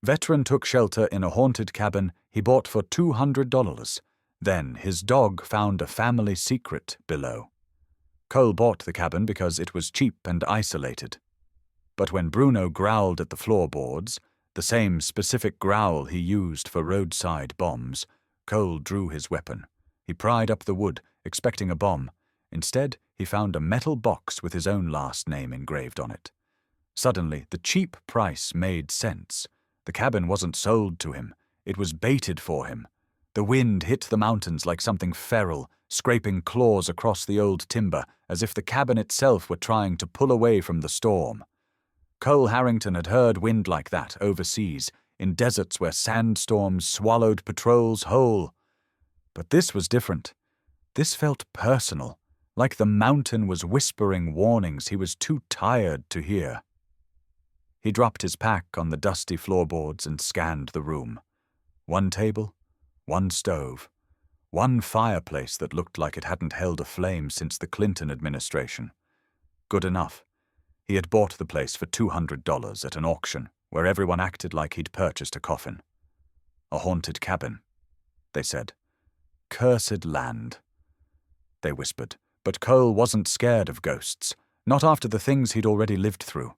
Veteran took shelter in a haunted cabin he bought for $200. Then his dog found a family secret below. Cole bought the cabin because it was cheap and isolated. But when Bruno growled at the floorboards, the same specific growl he used for roadside bombs, Cole drew his weapon. He pried up the wood, expecting a bomb. Instead, he found a metal box with his own last name engraved on it. Suddenly, the cheap price made sense. The cabin wasn't sold to him. It was baited for him. The wind hit the mountains like something feral, scraping claws across the old timber, as if the cabin itself were trying to pull away from the storm. Cole Harrington had heard wind like that overseas, in deserts where sandstorms swallowed patrols whole. But this was different. This felt personal, like the mountain was whispering warnings he was too tired to hear. He dropped his pack on the dusty floorboards and scanned the room. One table, one stove, one fireplace that looked like it hadn't held a flame since the Clinton administration. Good enough. He had bought the place for $200 at an auction where everyone acted like he'd purchased a coffin. A haunted cabin, they said. Cursed land. They whispered, but Cole wasn't scared of ghosts, not after the things he'd already lived through.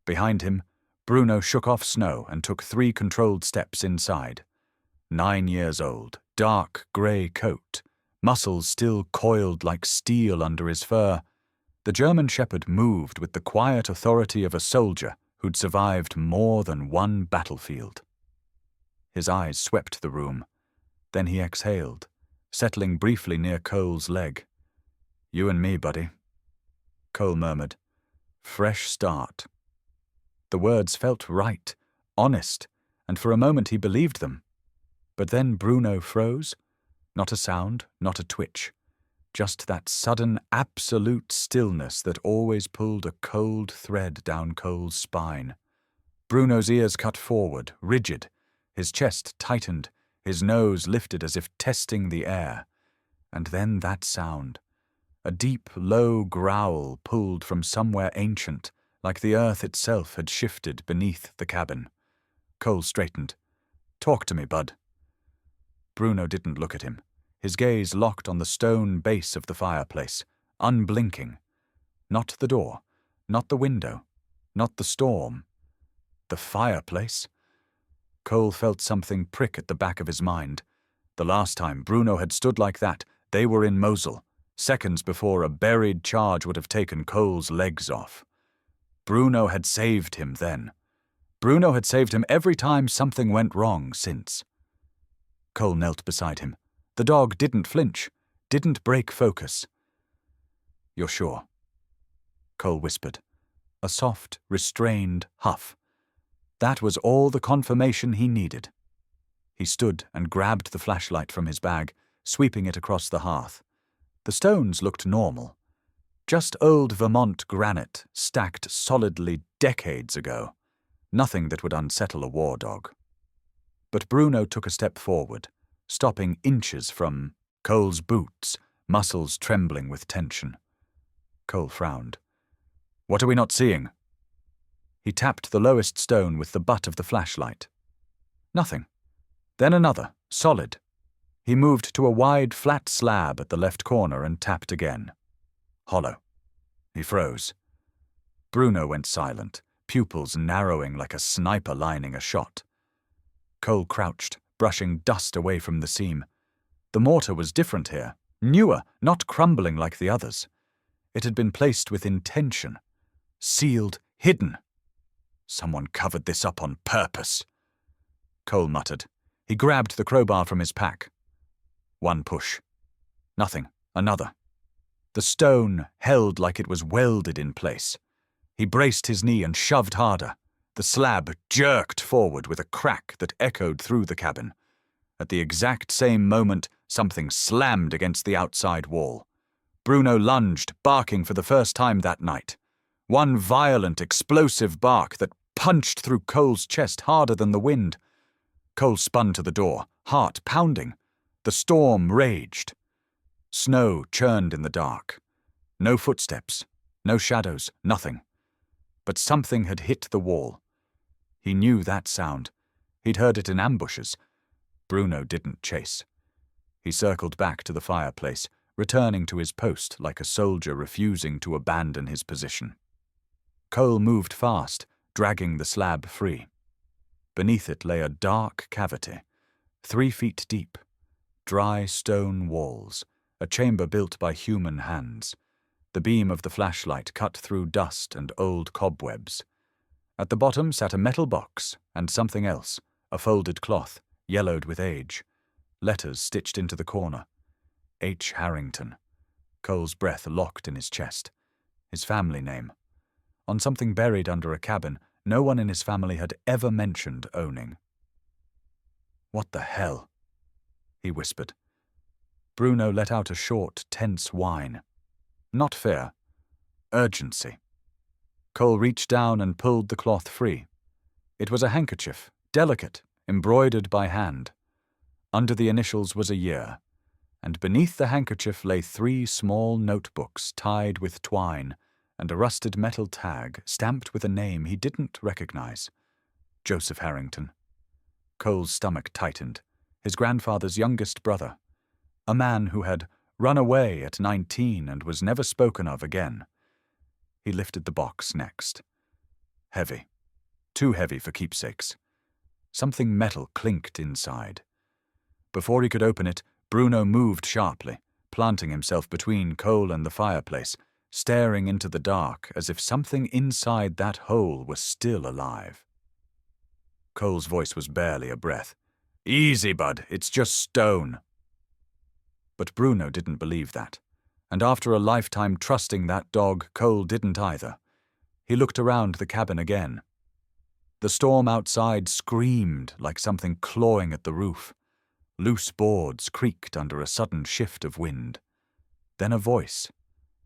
Behind him, Bruno shook off snow and took 3 controlled steps inside. 9 years old, dark grey coat, muscles still coiled like steel under his fur. The German shepherd moved with the quiet authority of a soldier who'd survived more than one battlefield. His eyes swept the room. Then he exhaled, settling briefly near Cole's leg. "You and me, buddy." Cole murmured, "Fresh start." The words felt right, honest, and for a moment he believed them. But then Bruno froze. Not a sound, not a twitch. Just that sudden, absolute stillness that always pulled a cold thread down Cole's spine. Bruno's ears cut forward, rigid. His chest tightened, his nose lifted as if testing the air. And then that sound. A deep, low growl pulled from somewhere ancient, like the earth itself had shifted beneath the cabin. Cole straightened. "Talk to me, bud." Bruno didn't look at him. His gaze locked on the stone base of the fireplace, unblinking. Not the door, not the window, not the storm. The fireplace? Cole felt something prick at the back of his mind. The last time Bruno had stood like that, they were in Mosul, seconds before a buried charge would have taken Cole's legs off. Bruno had saved him then. Bruno had saved him every time something went wrong since. Cole knelt beside him. The dog didn't flinch, didn't break focus. "You're sure?" Cole whispered. A soft, restrained huff. That was all the confirmation he needed. He stood and grabbed the flashlight from his bag, sweeping it across the hearth. The stones looked normal. Just old Vermont granite, stacked solidly decades ago. Nothing that would unsettle a war dog. But Bruno took a step forward, stopping inches from Cole's boots, muscles trembling with tension. Cole frowned. "What are we not seeing?" He tapped the lowest stone with the butt of the flashlight. Nothing. Then another, solid. He moved to a wide, flat slab at the left corner and tapped again. Hollow. He froze. Bruno went silent, pupils narrowing like a sniper lining a shot. Cole crouched, brushing dust away from the seam. The mortar was different here, newer, not crumbling like the others. It had been placed with intention. Sealed, hidden. Someone covered this up on purpose. Cole muttered. He grabbed the crowbar from his pack. One push. Nothing. Another. The stone held like it was welded in place. He braced his knee and shoved harder. The slab jerked forward with a crack that echoed through the cabin. At the exact same moment, something slammed against the outside wall. Bruno lunged, barking for the first time that night. One violent, explosive bark that punched through Cole's chest harder than the wind. Cole spun to the door, heart pounding. The storm raged. Snow churned in the dark. No footsteps, no shadows, nothing. But something had hit the wall. He knew that sound. He'd heard it in ambushes. Bruno didn't chase. He circled back to the fireplace, returning to his post like a soldier refusing to abandon his position. Cole moved fast, dragging the slab free. Beneath it lay a dark cavity, 3 feet deep, dry stone walls, a chamber built by human hands. The beam of the flashlight cut through dust and old cobwebs. At the bottom sat a metal box and something else, a folded cloth, yellowed with age. Letters stitched into the corner. H. Harrington. Cole's breath locked in his chest. His family name. On something buried under a cabin no one in his family had ever mentioned owning. "What the hell?" he whispered. Bruno let out a short, tense whine. Not fear. Urgency. Cole reached down and pulled the cloth free. It was a handkerchief, delicate, embroidered by hand. Under the initials was a year, and beneath the handkerchief lay 3 small notebooks tied with twine and a rusted metal tag stamped with a name he didn't recognize. Joseph Harrington. Cole's stomach tightened. His grandfather's youngest brother. A man who had run away at 19 and was never spoken of again. He lifted the box next. Heavy. Too heavy for keepsakes. Something metal clinked inside. Before he could open it, Bruno moved sharply, planting himself between Cole and the fireplace, staring into the dark as if something inside that hole was still alive. Cole's voice was barely a breath. "Easy, bud, it's just stone." But Bruno didn't believe that, and after a lifetime trusting that dog, Cole didn't either. He looked around the cabin again. The storm outside screamed like something clawing at the roof. Loose boards creaked under a sudden shift of wind. Then a voice.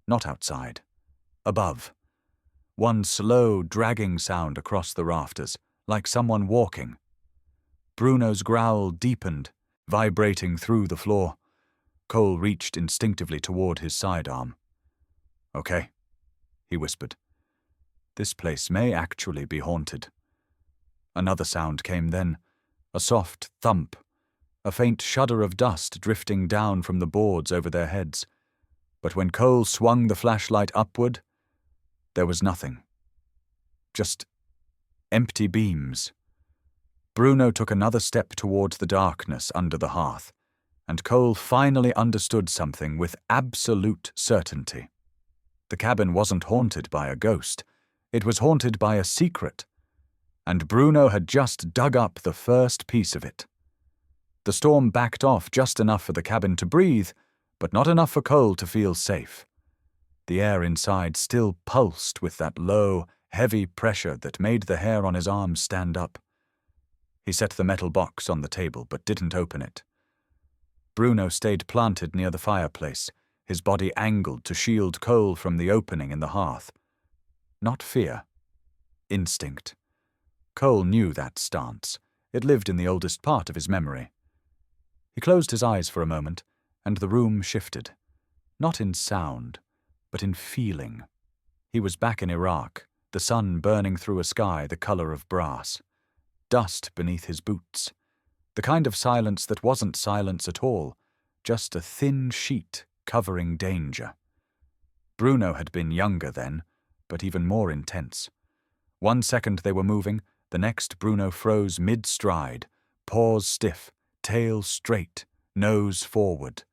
Not outside. Above. One slow, dragging sound across the rafters, like someone walking. Bruno's growl deepened, vibrating through the floor. Cole reached instinctively toward his sidearm. "Okay," he whispered. "This place may actually be haunted." Another sound came then, a soft thump, a faint shudder of dust drifting down from the boards over their heads. But when Cole swung the flashlight upward, there was nothing. Just empty beams. Bruno took another step towards the darkness under the hearth, and Cole finally understood something with absolute certainty. The cabin wasn't haunted by a ghost. It was haunted by a secret, and Bruno had just dug up the first piece of it. The storm backed off just enough for the cabin to breathe, but not enough for Cole to feel safe. The air inside still pulsed with that low, heavy pressure that made the hair on his arms stand up. He set the metal box on the table, but didn't open it. Bruno stayed planted near the fireplace, his body angled to shield Cole from the opening in the hearth. Not fear. Instinct. Cole knew that stance. It lived in the oldest part of his memory. He closed his eyes for a moment, and the room shifted. Not in sound, but in feeling. He was back in Iraq, the sun burning through a sky the color of brass. Dust beneath his boots. The kind of silence that wasn't silence at all, just a thin sheet covering danger. Bruno had been younger then, but even more intense. 1 second they were moving, the next Bruno froze mid-stride, paws stiff, tail straight, nose forward.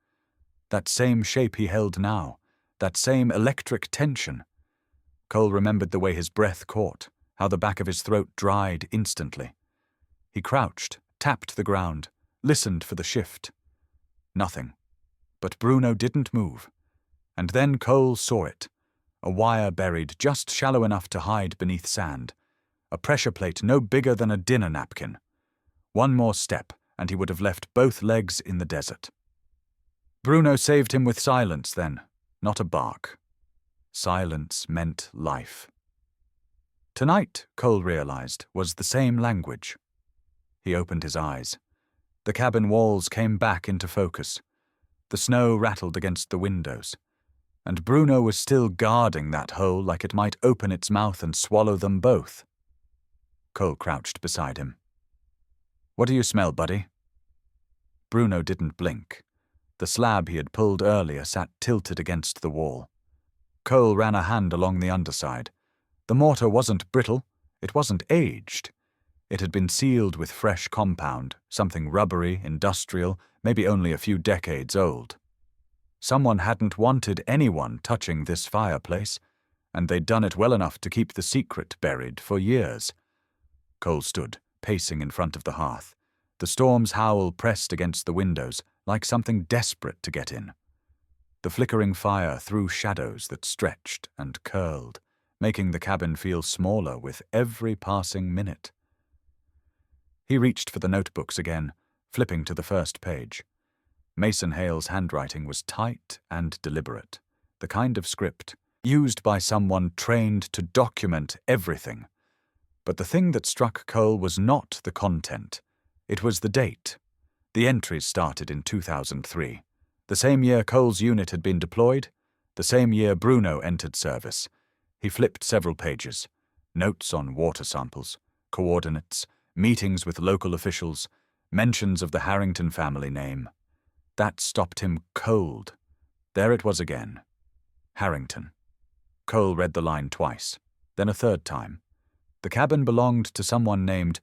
That same shape he held now, that same electric tension. Cole remembered the way his breath caught, how the back of his throat dried instantly. He crouched, tapped the ground, listened for the shift. Nothing. But Bruno didn't move. And then Cole saw it. A wire buried just shallow enough to hide beneath sand. A pressure plate no bigger than a dinner napkin. One more step, and he would have left both legs in the desert. Bruno saved him with silence then, not a bark. Silence meant life. Tonight, Cole realized, was the same language. He opened his eyes. The cabin walls came back into focus. The snow rattled against the windows. And Bruno was still guarding that hole like it might open its mouth and swallow them both. Cole crouched beside him. "What do you smell, buddy?" Bruno didn't blink. The slab he had pulled earlier sat tilted against the wall. Cole ran a hand along the underside. The mortar wasn't brittle, it wasn't aged. It had been sealed with fresh compound, something rubbery, industrial, maybe only a few decades old. Someone hadn't wanted anyone touching this fireplace, and they'd done it well enough to keep the secret buried for years. Cole stood, pacing in front of the hearth. The storm's howl pressed against the windows, like something desperate to get in. The flickering fire threw shadows that stretched and curled, making the cabin feel smaller with every passing minute. He reached for the notebooks again, flipping to the first page. Mason Hale's handwriting was tight and deliberate, the kind of script used by someone trained to document everything. But the thing that struck Cole was not the content. It was the date. The entries started in 2003, the same year Cole's unit had been deployed, the same year Bruno entered service. He flipped several pages. Notes on water samples, coordinates, meetings with local officials, mentions of the Harrington family name. That stopped him cold. There it was again. Harrington. Cole read the line twice, then a third time. The cabin belonged to someone named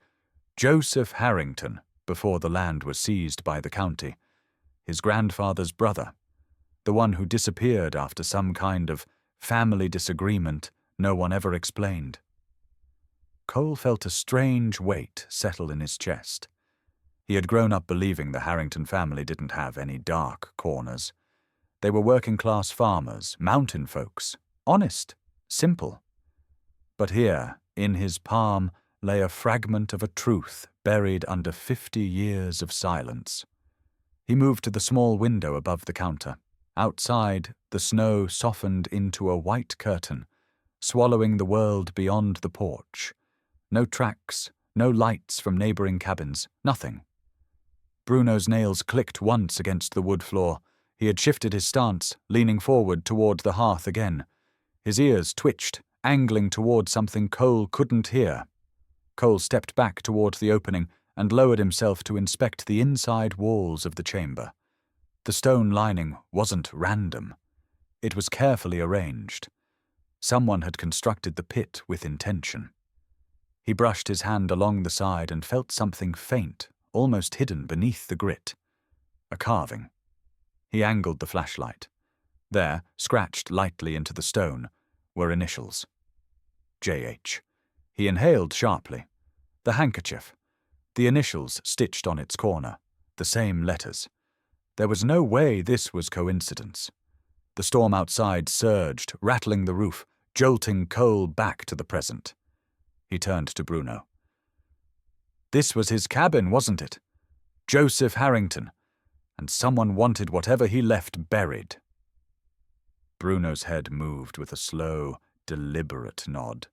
Joseph Harrington before the land was seized by the county. His grandfather's brother, the one who disappeared after some kind of family disagreement no one ever explained. Cole felt a strange weight settle in his chest. He had grown up believing the Harrington family didn't have any dark corners. They were working-class farmers, mountain folks, honest, simple. But here, in his palm, lay a fragment of a truth buried under 50 years of silence. He moved to the small window above the counter. Outside, the snow softened into a white curtain, swallowing the world beyond the porch. No tracks, no lights from neighboring cabins, nothing. Bruno's nails clicked once against the wood floor. He had shifted his stance, leaning forward toward the hearth again. His ears twitched, angling toward something Cole couldn't hear. Cole stepped back toward the opening and lowered himself to inspect the inside walls of the chamber. The stone lining wasn't random. It was carefully arranged. Someone had constructed the pit with intention. He brushed his hand along the side and felt something faint, almost hidden beneath the grit. A carving. He angled the flashlight. There, scratched lightly into the stone, were initials. J.H. He inhaled sharply. The handkerchief. The initials stitched on its corner. The same letters. There was no way this was coincidence. The storm outside surged, rattling the roof, jolting Cole back to the present. He turned to Bruno. This was his cabin, wasn't it? Joseph Harrington. And someone wanted whatever he left buried. Bruno's head moved with a slow, deliberate nod.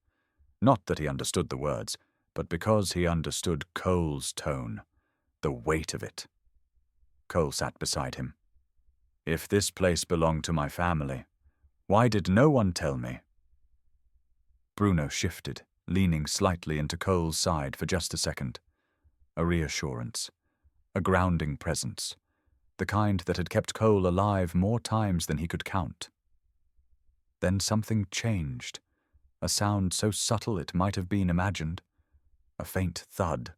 Not that he understood the words, but because he understood Cole's tone, the weight of it. Cole sat beside him. If this place belonged to my family, why did no one tell me? Bruno shifted, leaning slightly into Cole's side for just a second. A reassurance. A grounding presence. The kind that had kept Cole alive more times than he could count. Then something changed. A sound so subtle it might have been imagined. A faint thud.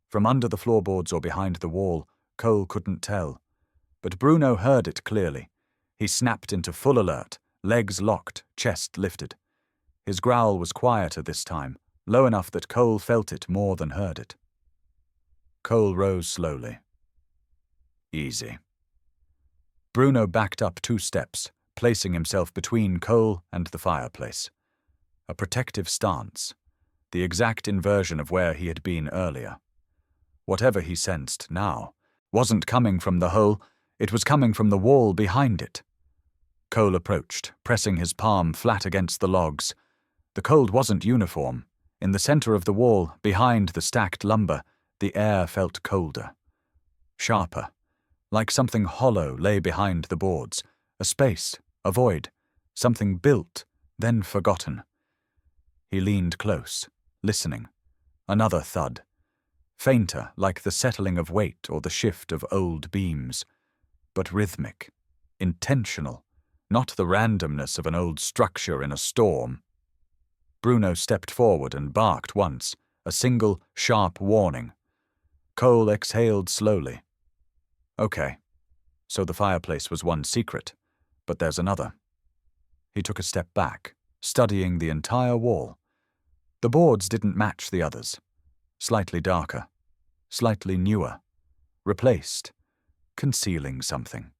From under the floorboards or behind the wall, Cole couldn't tell. But Bruno heard it clearly. He snapped into full alert, legs locked, chest lifted. His growl was quieter this time, low enough that Cole felt it more than heard it. Cole rose slowly. Easy. Bruno backed up 2 steps, placing himself between Cole and the fireplace. A protective stance, the exact inversion of where he had been earlier. Whatever he sensed now wasn't coming from the hole, it was coming from the wall behind it. Cole approached, pressing his palm flat against the logs. The cold wasn't uniform. In the center of the wall, behind the stacked lumber, the air felt colder. Sharper. Like something hollow lay behind the boards. A space, a void. Something built, then forgotten. He leaned close, listening. Another thud. Fainter, like the settling of weight or the shift of old beams, but rhythmic, intentional, not the randomness of an old structure in a storm. Bruno stepped forward and barked once, a single, sharp warning. Cole exhaled slowly. Okay, so the fireplace was one secret, but there's another. He took a step back, studying the entire wall. The boards didn't match the others. Slightly darker, slightly newer, replaced, concealing something.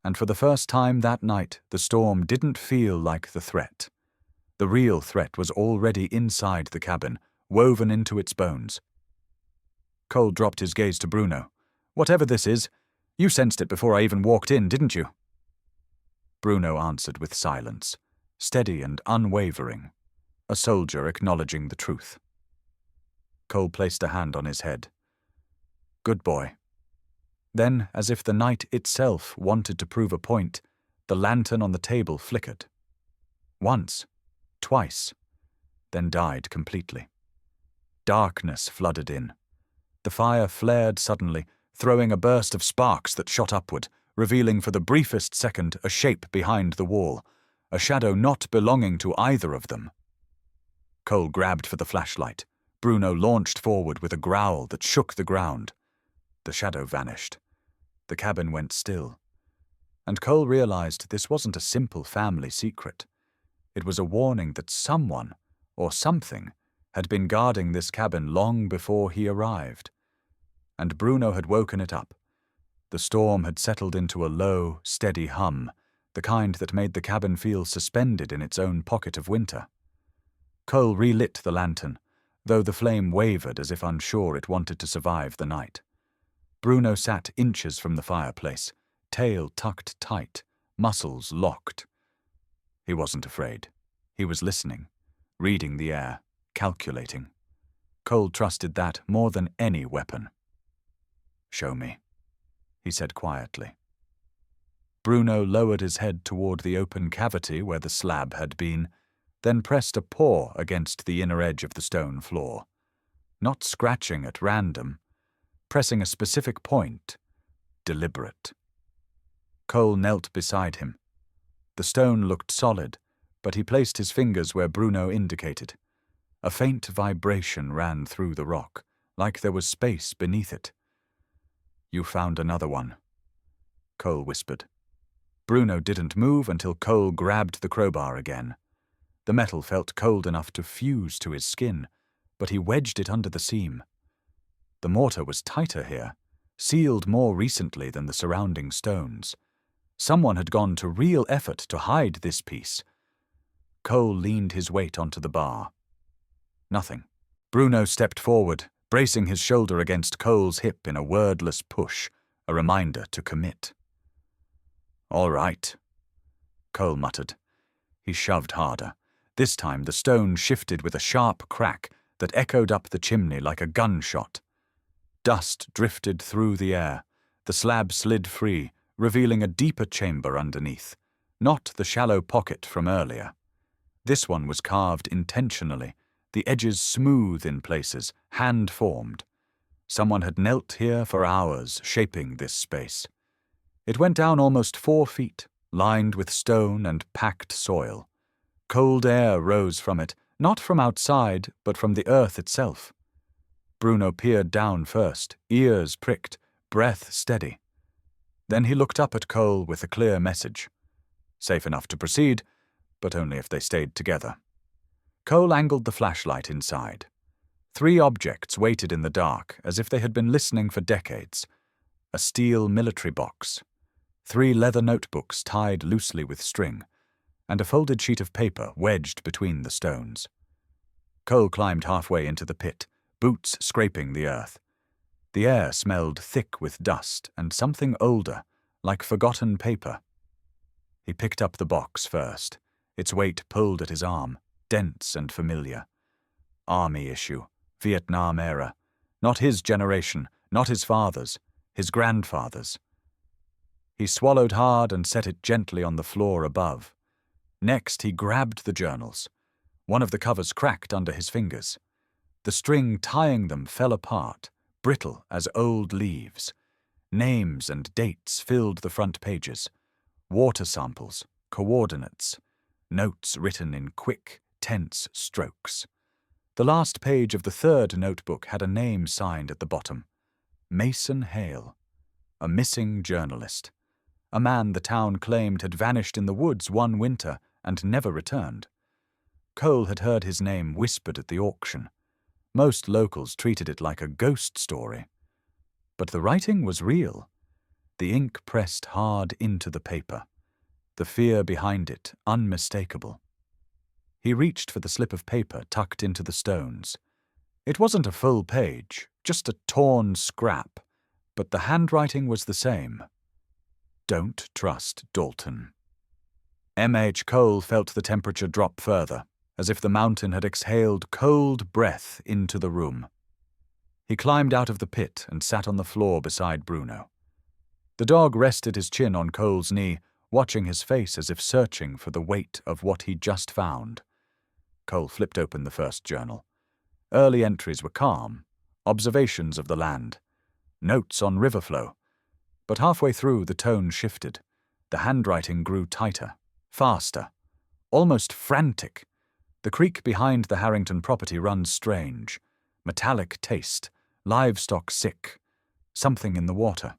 And for the first time that night, the storm didn't feel like the threat. The real threat was already inside the cabin, woven into its bones. Cole dropped his gaze to Bruno. Whatever this is, you sensed it before I even walked in, didn't you? Bruno answered with silence, steady and unwavering, a soldier acknowledging the truth. Cole placed a hand on his head. Good boy. Then, as if the night itself wanted to prove a point, the lantern on the table flickered. Once, twice, then died completely. Darkness flooded in. The fire flared suddenly, throwing a burst of sparks that shot upward, revealing for the briefest second a shape behind the wall, a shadow not belonging to either of them. Cole grabbed for the flashlight. Bruno launched forward with a growl that shook the ground. The shadow vanished. The cabin went still. And Cole realized this wasn't a simple family secret. It was a warning that someone, or something, had been guarding this cabin long before he arrived. And Bruno had woken it up. The storm had settled into a low, steady hum, the kind that made the cabin feel suspended in its own pocket of winter. Cole relit the lantern, though the flame wavered as if unsure it wanted to survive the night. Bruno sat inches from the fireplace, tail tucked tight, muscles locked. He wasn't afraid. He was listening, reading the air, calculating. Cole trusted that more than any weapon. Show me, he said quietly. Bruno lowered his head toward the open cavity where the slab had been, then pressed a paw against the inner edge of the stone floor. Not scratching at random, pressing a specific point, deliberate. Cole knelt beside him. The stone looked solid, but he placed his fingers where Bruno indicated. A faint vibration ran through the rock, like there was space beneath it. You found another one, Cole whispered. Bruno didn't move until Cole grabbed the crowbar again. The metal felt cold enough to fuse to his skin, but he wedged it under the seam. The mortar was tighter here, sealed more recently than the surrounding stones. Someone had gone to real effort to hide this piece. Cole leaned his weight onto the bar. Nothing. Bruno stepped forward, bracing his shoulder against Cole's hip in a wordless push, a reminder to commit. All right, Cole muttered. He shoved harder. This time the stone shifted with a sharp crack that echoed up the chimney like a gunshot. Dust drifted through the air. The slab slid free, revealing a deeper chamber underneath, not the shallow pocket from earlier. This one was carved intentionally, the edges smooth in places, hand-formed. Someone had knelt here for hours, shaping this space. It went down almost 4 feet, lined with stone and packed soil. Cold air rose from it, not from outside, but from the earth itself. Bruno peered down first, ears pricked, breath steady. Then he looked up at Cole with a clear message. Safe enough to proceed, but only if they stayed together. Cole angled the flashlight inside. 3 objects waited in the dark, as if they had been listening for decades. A steel military box, 3 leather notebooks tied loosely with string, and a folded sheet of paper wedged between the stones. Cole climbed halfway into the pit, boots scraping the earth. The air smelled thick with dust and something older, like forgotten paper. He picked up the box first. Its weight pulled at his arm, dense and familiar. Army issue, Vietnam era. Not his generation, not his father's, his grandfather's. He swallowed hard and set it gently on the floor above. Next, he grabbed the journals. One of the covers cracked under his fingers. The string tying them fell apart, brittle as old leaves. Names and dates filled the front pages. Water samples, coordinates, notes written in quick, tense strokes. The last page of the third notebook had a name signed at the bottom. Mason Hale, a missing journalist. A man the town claimed had vanished in the woods one winter and never returned. Cole had heard his name whispered at the auction. Most locals treated it like a ghost story. But the writing was real. The ink pressed hard into the paper, the fear behind it unmistakable. He reached for the slip of paper tucked into the stones. It wasn't a full page, just a torn scrap, but the handwriting was the same. Don't trust Dalton. M.H. Cole felt the temperature drop further, as if the mountain had exhaled cold breath into the room. He climbed out of the pit and sat on the floor beside Bruno. The dog rested his chin on Cole's knee, watching his face as if searching for the weight of what he'd just found. Cole flipped open the first journal. Early entries were calm, observations of the land, notes on river flow. But halfway through, the tone shifted. The handwriting grew tighter, faster, almost frantic. The creek behind the Harrington property runs strange. Metallic taste, livestock sick, something in the water.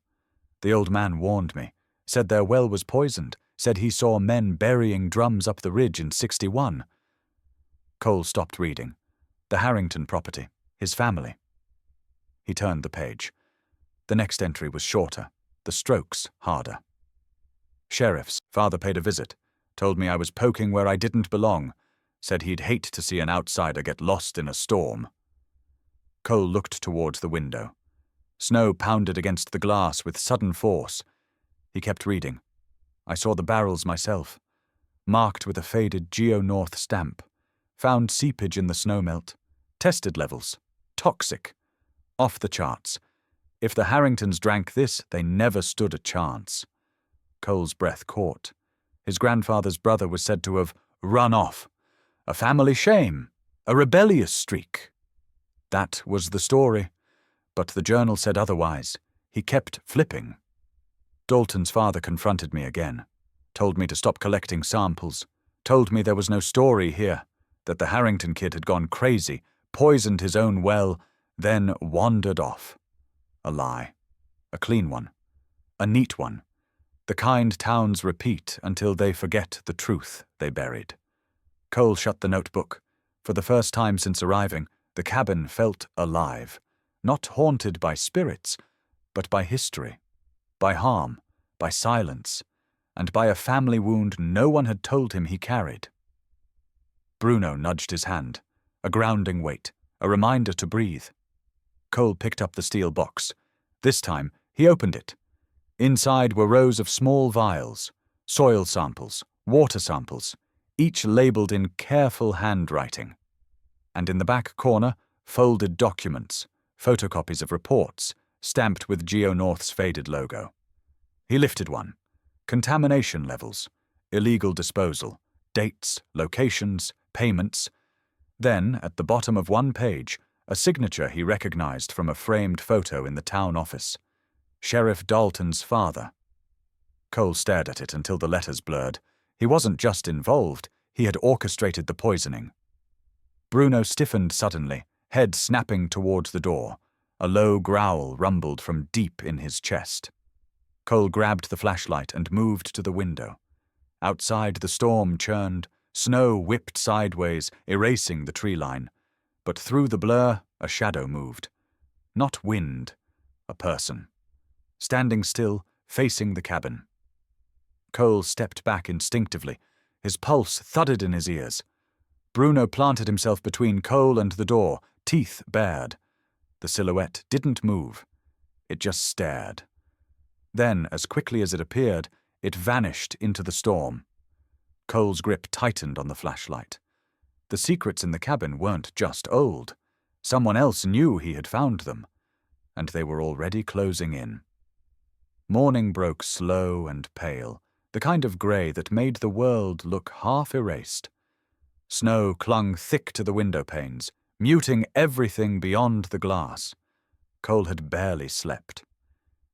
The old man warned me, said their well was poisoned, said he saw men burying drums up the ridge in '61. Cole stopped reading. The Harrington property, his family. He turned the page. The next entry was shorter, the strokes harder. Sheriff's father paid a visit, told me I was poking where I didn't belong, said he'd hate to see an outsider get lost in a storm. Cole looked towards the window. Snow pounded against the glass with sudden force. He kept reading. I saw the barrels myself, marked with a faded Geo-North stamp. Found seepage in the snowmelt. Tested levels. Toxic. Off the charts. If the Harringtons drank this, they never stood a chance. Cole's breath caught. His grandfather's brother was said to have run off. A family shame. A rebellious streak. That was the story. But the journal said otherwise. He kept flipping. Dalton's father confronted me again. Told me to stop collecting samples. Told me there was no story here. That the Harrington kid had gone crazy, poisoned his own well, then wandered off. A lie. A clean one. A neat one. The kind towns repeat until they forget the truth they buried. Cole shut the notebook. For the first time since arriving, the cabin felt alive, not haunted by spirits, but by history, by harm, by silence, and by a family wound no one had told him he carried. Bruno nudged his hand, a grounding weight, a reminder to breathe. Cole picked up the steel box. This time, he opened it. Inside were rows of small vials, soil samples, water samples, each labeled in careful handwriting. And in the back corner, folded documents, photocopies of reports, stamped with Geo-North's faded logo. He lifted one. Contamination levels, illegal disposal, dates, locations, payments. Then, at the bottom of one page, a signature he recognized from a framed photo in the town office. Sheriff Dalton's father. Cole stared at it until the letters blurred. He wasn't just involved, he had orchestrated the poisoning. Bruno stiffened suddenly, head snapping towards the door. A low growl rumbled from deep in his chest. Cole grabbed the flashlight and moved to the window. Outside the storm churned, snow whipped sideways, erasing the tree line. But through the blur, a shadow moved. Not wind, a person. Standing still, facing the cabin. Cole stepped back instinctively. His pulse thudded in his ears. Bruno planted himself between Cole and the door, teeth bared. The silhouette didn't move. It just stared. Then, as quickly as it appeared, it vanished into the storm. Cole's grip tightened on the flashlight. The secrets in the cabin weren't just old. Someone else knew he had found them, and they were already closing in. Morning broke slow and pale, the kind of grey that made the world look half erased. Snow clung thick to the window panes, muting everything beyond the glass. Cole had barely slept.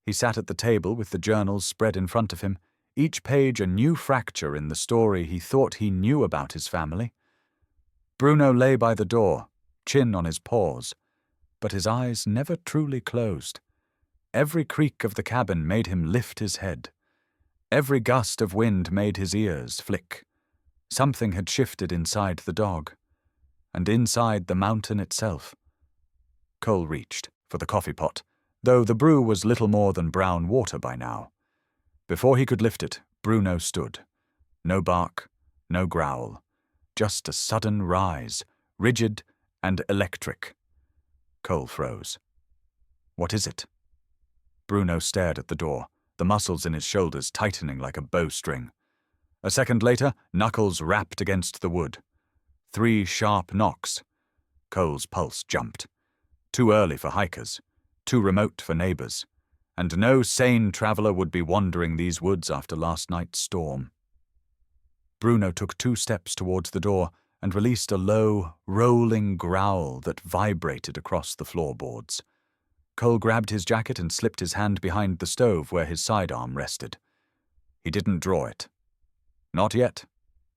He sat at the table with the journals spread in front of him, each page a new fracture in the story he thought he knew about his family. Bruno lay by the door, chin on his paws, but his eyes never truly closed. Every creak of the cabin made him lift his head. Every gust of wind made his ears flick. Something had shifted inside the dog, and inside the mountain itself. Cole reached for the coffee pot, though the brew was little more than brown water by now. Before he could lift it, Bruno stood. No bark, no growl, just a sudden rise, rigid and electric. Cole froze. What is it? Bruno stared at the door, the muscles in his shoulders tightening like a bowstring. A second later, knuckles rapped against the wood. 3 sharp knocks. Cole's pulse jumped. Too early for hikers, too remote for neighbors, and no sane traveler would be wandering these woods after last night's storm. Bruno took 2 steps towards the door and released a low, rolling growl that vibrated across the floorboards. Cole grabbed his jacket and slipped his hand behind the stove where his sidearm rested. He didn't draw it. Not yet,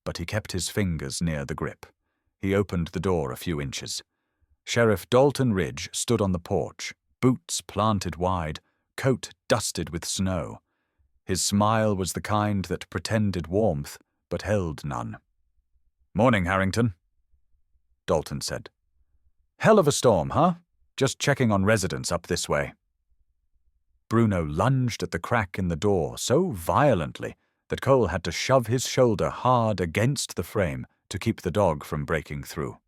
but he kept his fingers near the grip. He opened the door a few inches. Sheriff Dalton Ridge stood on the porch, boots planted wide, coat dusted with snow. His smile was the kind that pretended warmth, but held none. "Morning, Harrington," Dalton said. "Hell of a storm, huh? Just checking on residents up this way." Bruno lunged at the crack in the door so violently that Cole had to shove his shoulder hard against the frame to keep the dog from breaking through.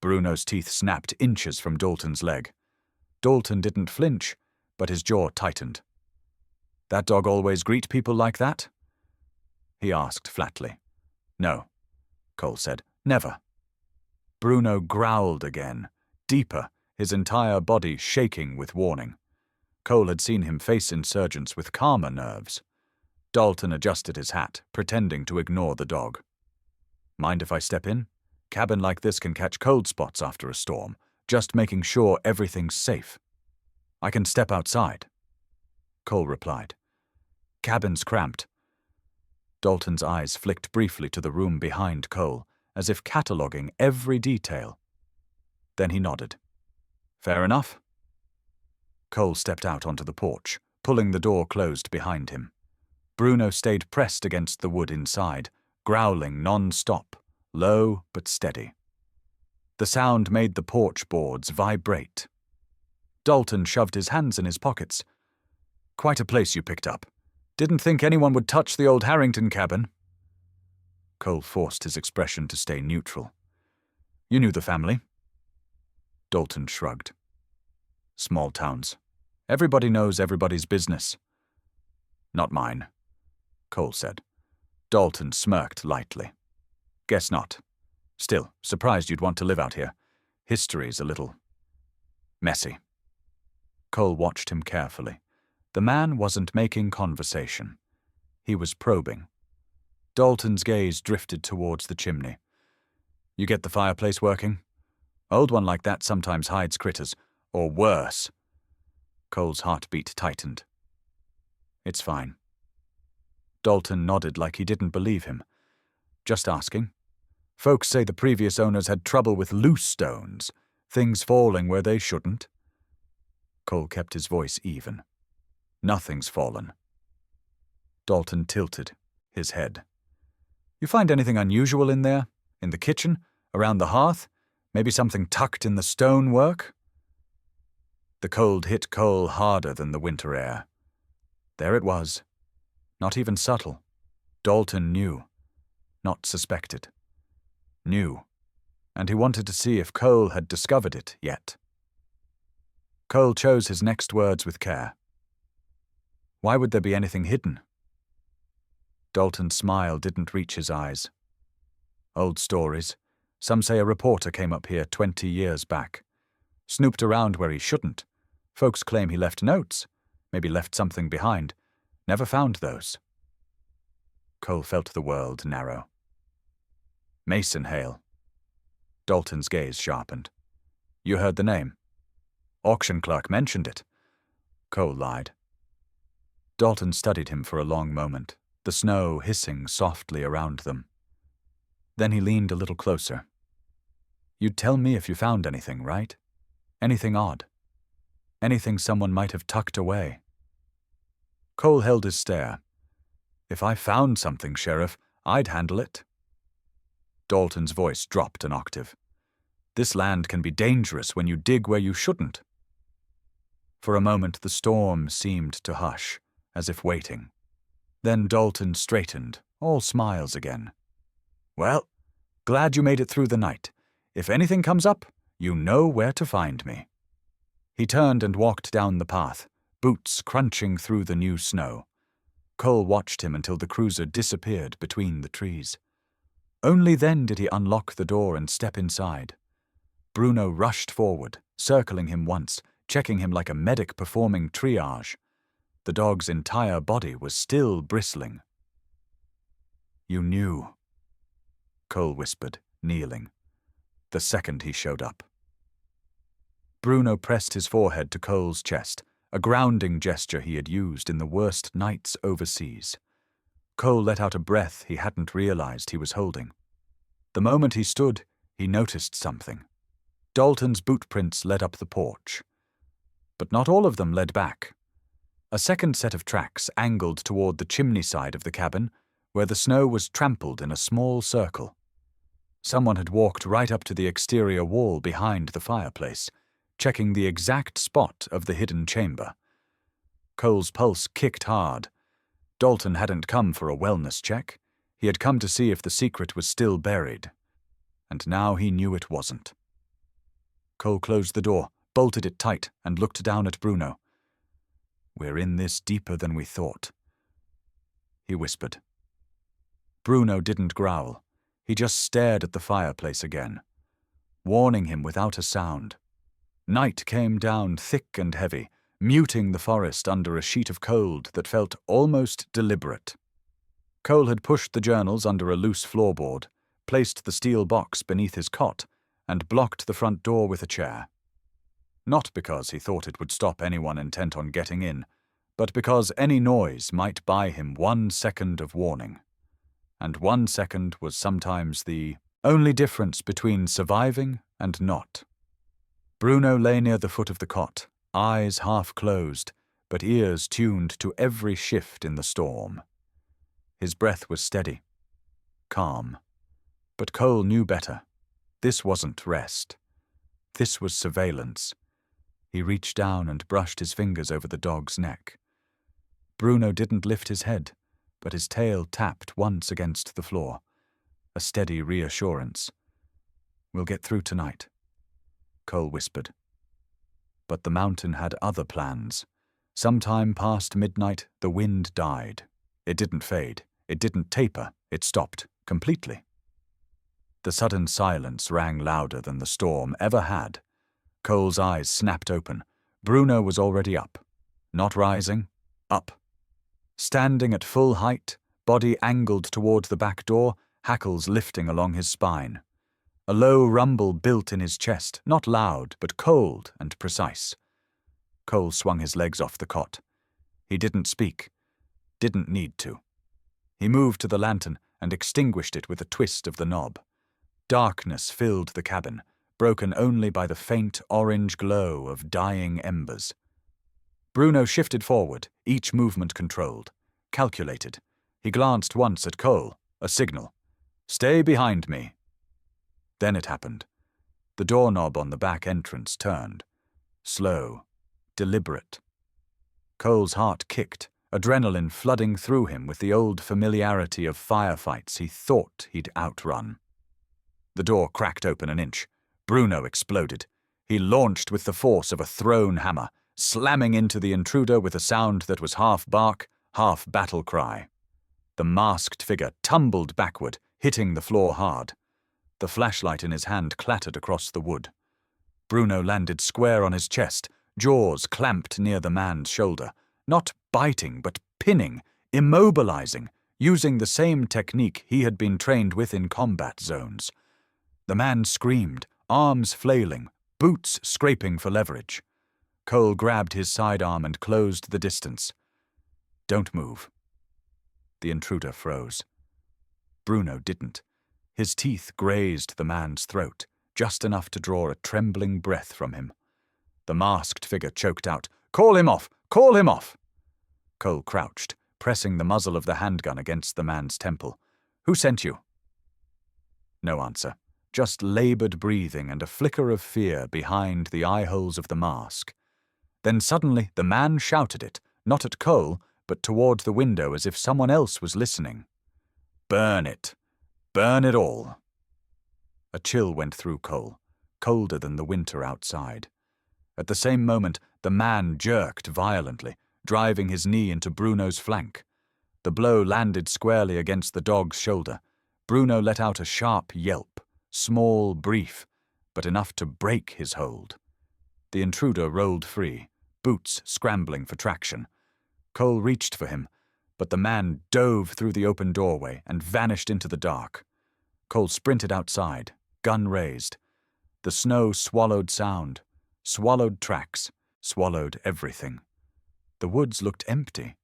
Bruno's teeth snapped inches from Dalton's leg. Dalton didn't flinch, but his jaw tightened. "That dog always greet people like that?" he asked flatly. "No," Cole said. "Never." Bruno growled again, deeper, his entire body shaking with warning. Cole had seen him face insurgents with calmer nerves. Dalton adjusted his hat, pretending to ignore the dog. "Mind if I step in? Cabin like this can catch cold spots after a storm, just making sure everything's safe." "I can step outside," Cole replied. "Cabin's cramped." Dalton's eyes flicked briefly to the room behind Cole, as if cataloguing every detail. Then he nodded. "Fair enough." Cole stepped out onto the porch, pulling the door closed behind him. Bruno stayed pressed against the wood inside, growling non-stop, low but steady. The sound made the porch boards vibrate. Dalton shoved his hands in his pockets. "Quite a place you picked up. Didn't think anyone would touch the old Harrington cabin." Cole forced his expression to stay neutral. "You knew the family?" Dalton shrugged. "Small towns. Everybody knows everybody's business." "Not mine," Cole said. Dalton smirked lightly. "Guess not. Still, surprised you'd want to live out here. History's a little messy." Cole watched him carefully. The man wasn't making conversation. He was probing. Dalton's gaze drifted towards the chimney. "You get the fireplace working? Old one like that sometimes hides critters, or worse." Cole's heartbeat tightened. "It's fine." Dalton nodded like he didn't believe him. "Just asking. Folks say the previous owners had trouble with loose stones, things falling where they shouldn't." Cole kept his voice even. "Nothing's fallen." Dalton tilted his head. "You find anything unusual in there? In the kitchen? Around the hearth? Maybe something tucked in the stonework?" The cold hit Cole harder than the winter air. There it was. Not even subtle. Dalton knew. Not suspected. Knew. And he wanted to see if Cole had discovered it yet. Cole chose his next words with care. "Why would there be anything hidden?" Dalton's smile didn't reach his eyes. "Old stories. Some say a reporter came up here 20 years back. Snooped around where he shouldn't. Folks claim he left notes. Maybe left something behind. Never found those." Cole felt the world narrow. "Mason Hale." Dalton's gaze sharpened. You heard the name. Auction clerk mentioned it. Cole lied. Dalton studied him for a long moment, the snow hissing softly around them. Then he leaned a little closer. You'd tell me if you found anything, right? Anything odd. Anything someone might have tucked away. Cole held his stare. If I found something, Sheriff, I'd handle it. Dalton's voice dropped an octave. This land can be dangerous when you dig where you shouldn't. For a moment the storm seemed to hush, as if waiting. Then Dalton straightened, all smiles again. Well, glad you made it through the night. If anything comes up, you know where to find me. He turned and walked down the path, boots crunching through the new snow. Cole watched him until the cruiser disappeared between the trees. Only then did he unlock the door and step inside. Bruno rushed forward, circling him once, checking him like a medic performing triage. The dog's entire body was still bristling. You knew, Cole whispered, kneeling, the second he showed up. Bruno pressed his forehead to Cole's chest, a grounding gesture he had used in the worst nights overseas. Cole let out a breath he hadn't realized he was holding. The moment he stood, he noticed something. Dalton's boot prints led up the porch. But not all of them led back. A second set of tracks angled toward the chimney side of the cabin, where the snow was trampled in a small circle. Someone had walked right up to the exterior wall behind the fireplace, checking the exact spot of the hidden chamber. Cole's pulse kicked hard. Dalton hadn't come for a wellness check. He had come to see if the secret was still buried. And now he knew it wasn't. Cole closed the door, bolted it tight, and looked down at Bruno. We're in this deeper than we thought, he whispered. Bruno didn't growl. He just stared at the fireplace again, warning him without a sound. Night came down thick and heavy, muting the forest under a sheet of cold that felt almost deliberate. Cole had pushed the journals under a loose floorboard, placed the steel box beneath his cot, and blocked the front door with a chair. Not because he thought it would stop anyone intent on getting in, but because any noise might buy him 1 second of warning. And 1 second was sometimes the only difference between surviving and not. Bruno lay near the foot of the cot, eyes half closed, but ears tuned to every shift in the storm. His breath was steady, calm. But Cole knew better. This wasn't rest. This was surveillance. He reached down and brushed his fingers over the dog's neck. Bruno didn't lift his head, but his tail tapped once against the floor, a steady reassurance. We'll get through tonight, Cole whispered. But the mountain had other plans. Sometime past midnight, the wind died. It didn't fade. It didn't taper. It stopped completely. The sudden silence rang louder than the storm ever had. Cole's eyes snapped open. Bruno was already up. Not rising, up. Standing at full height, body angled toward the back door, hackles lifting along his spine. A low rumble built in his chest, not loud, but cold and precise. Cole swung his legs off the cot. He didn't speak. Didn't need to. He moved to the lantern and extinguished it with a twist of the knob. Darkness filled the cabin, broken only by the faint orange glow of dying embers. Bruno shifted forward, each movement controlled, calculated. He glanced once at Cole, a signal. Stay behind me. Then it happened. The doorknob on the back entrance turned. Slow, deliberate. Cole's heart kicked, adrenaline flooding through him with the old familiarity of firefights he thought he'd outrun. The door cracked open an inch. Bruno exploded. He launched with the force of a thrown hammer, slamming into the intruder with a sound that was half bark, half battle cry. The masked figure tumbled backward, hitting the floor hard. The flashlight in his hand clattered across the wood. Bruno landed square on his chest, jaws clamped near the man's shoulder, not biting but pinning, immobilizing, using the same technique he had been trained with in combat zones. The man screamed, arms flailing, boots scraping for leverage. Cole grabbed his sidearm and closed the distance. "Don't move." The intruder froze. Bruno didn't. His teeth grazed the man's throat, just enough to draw a trembling breath from him. The masked figure choked out, "Call him off! Call him off!" Cole crouched, pressing the muzzle of the handgun against the man's temple. "Who sent you?" No answer, just labored breathing and a flicker of fear behind the eye holes of the mask. Then suddenly the man shouted it, not at Cole, but toward the window as if someone else was listening. "Burn it! Burn it all!" A chill went through Cole, colder than the winter outside. At the same moment, the man jerked violently, driving his knee into Bruno's flank. The blow landed squarely against the dog's shoulder. Bruno let out a sharp yelp, small, brief, but enough to break his hold. The intruder rolled free, boots scrambling for traction. Cole reached for him, but the man dove through the open doorway and vanished into the dark. Cole sprinted outside, gun raised. The snow swallowed sound, swallowed tracks, swallowed everything. The woods looked empty,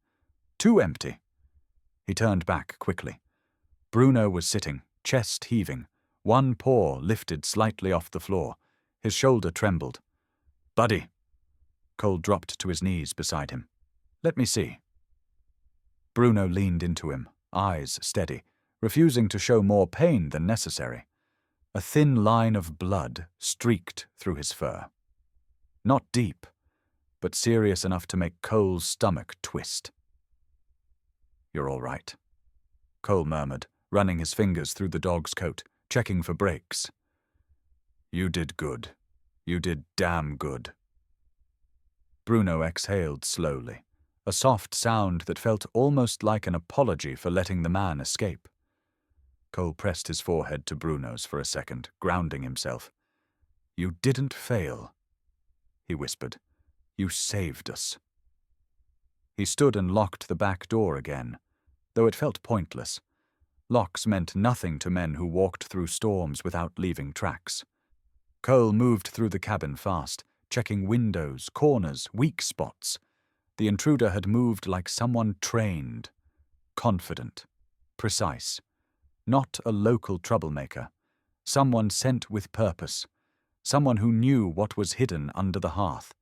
too empty. He turned back quickly. Bruno was sitting, chest heaving, one paw lifted slightly off the floor. His shoulder trembled. "Buddy." Cole dropped to his knees beside him. "Let me see." Bruno leaned into him, eyes steady, refusing to show more pain than necessary. A thin line of blood streaked through his fur. Not deep, but serious enough to make Cole's stomach twist. "You're all right," Cole murmured, running his fingers through the dog's coat, checking for breaks. "You did good. You did damn good." Bruno exhaled slowly, a soft sound that felt almost like an apology for letting the man escape. Cole pressed his forehead to Bruno's for a second, grounding himself. "You didn't fail," he whispered. "You saved us." He stood and locked the back door again, though it felt pointless. Locks meant nothing to men who walked through storms without leaving tracks. Cole moved through the cabin fast, checking windows, corners, weak spots. The intruder had moved like someone trained, confident, precise. Not a local troublemaker. Someone sent with purpose. Someone who knew what was hidden under the hearth.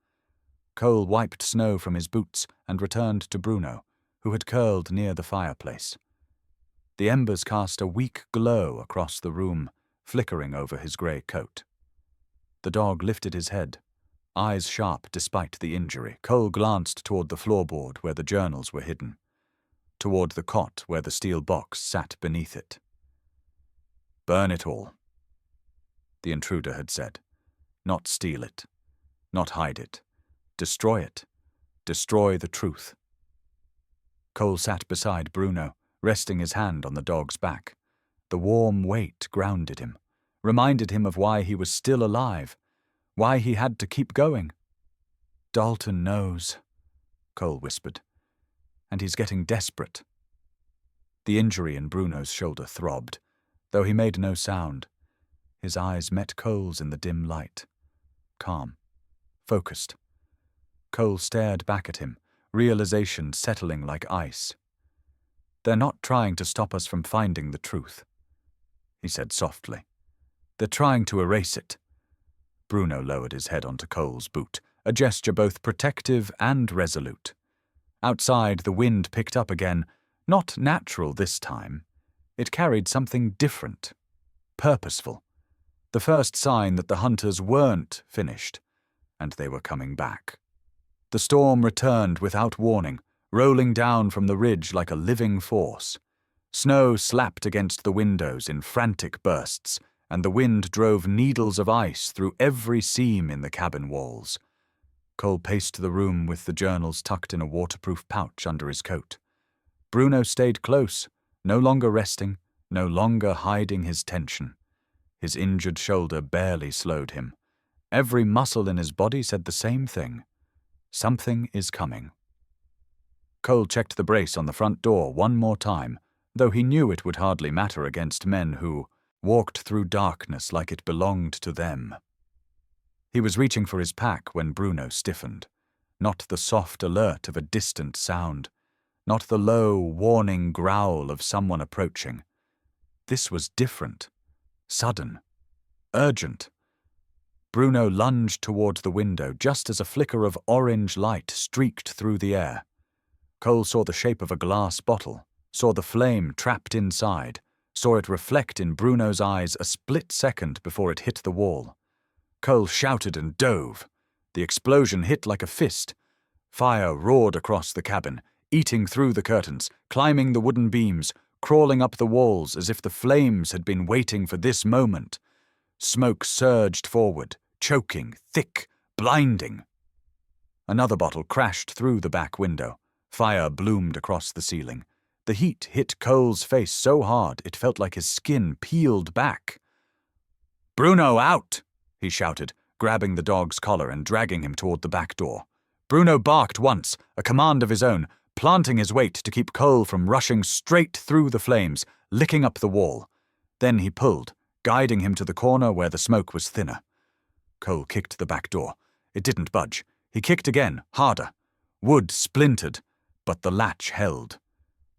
Cole wiped snow from his boots and returned to Bruno, who had curled near the fireplace. The embers cast a weak glow across the room, flickering over his grey coat. The dog lifted his head, eyes sharp despite the injury. Cole glanced toward the floorboard where the journals were hidden, toward the cot where the steel box sat beneath it. "Burn it all," the intruder had said. "Not steal it, not hide it. Destroy it. Destroy the truth." Cole sat beside Bruno, resting his hand on the dog's back. The warm weight grounded him, reminded him of why he was still alive, why he had to keep going. "Dalton knows," Cole whispered, "and he's getting desperate." The injury in Bruno's shoulder throbbed, though he made no sound. His eyes met Cole's in the dim light. Calm, focused. Cole stared back at him, realization settling like ice. "They're not trying to stop us from finding the truth," he said softly. "They're trying to erase it." Bruno lowered his head onto Cole's boot, a gesture both protective and resolute. Outside, the wind picked up again, not natural this time. It carried something different, purposeful, the first sign that the hunters weren't finished, and they were coming back. The storm returned without warning, rolling down from the ridge like a living force. Snow slapped against the windows in frantic bursts, and the wind drove needles of ice through every seam in the cabin walls. Cole paced the room with the journals tucked in a waterproof pouch under his coat. Bruno stayed close, no longer resting, no longer hiding his tension. His injured shoulder barely slowed him. Every muscle in his body said the same thing. Something is coming. Cole checked the brace on the front door one more time, though he knew it would hardly matter against men who walked through darkness like it belonged to them. He was reaching for his pack when Bruno stiffened. Not the soft alert of a distant sound, not the low, warning growl of someone approaching. This was different, sudden, urgent. Bruno lunged towards the window just as a flicker of orange light streaked through the air. Cole saw the shape of a glass bottle, saw the flame trapped inside, saw it reflect in Bruno's eyes a split second before it hit the wall. Cole shouted and dove. The explosion hit like a fist. Fire roared across the cabin, eating through the curtains, climbing the wooden beams, crawling up the walls as if the flames had been waiting for this moment. Smoke surged forward, choking, thick, blinding. Another bottle crashed through the back window. Fire bloomed across the ceiling. The heat hit Cole's face so hard it felt like his skin peeled back. "Bruno, out!" he shouted, grabbing the dog's collar and dragging him toward the back door. Bruno barked once, a command of his own, planting his weight to keep Cole from rushing straight through the flames, licking up the wall. Then he pulled, guiding him to the corner where the smoke was thinner. Cole kicked the back door. It didn't budge. He kicked again, harder. Wood splintered, but the latch held.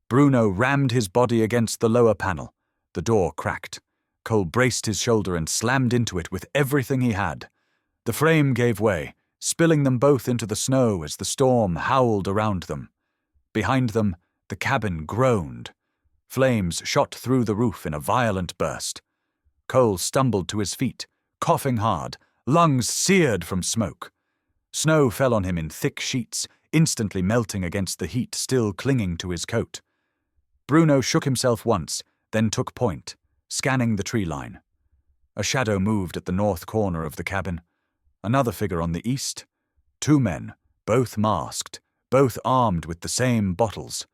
Bruno rammed his body against the lower panel. The door cracked. Cole braced his shoulder and slammed into it with everything he had. The frame gave way, spilling them both into the snow as the storm howled around them. Behind them, the cabin groaned. Flames shot through the roof in a violent burst. Cole stumbled to his feet, coughing hard, lungs seared from smoke. Snow fell on him in thick sheets, instantly melting against the heat still clinging to his coat. Bruno shook himself once, then took point, scanning the tree line. A shadow moved at the north corner of the cabin. Another figure on the east. 2 men, both masked, both armed with the same bottles.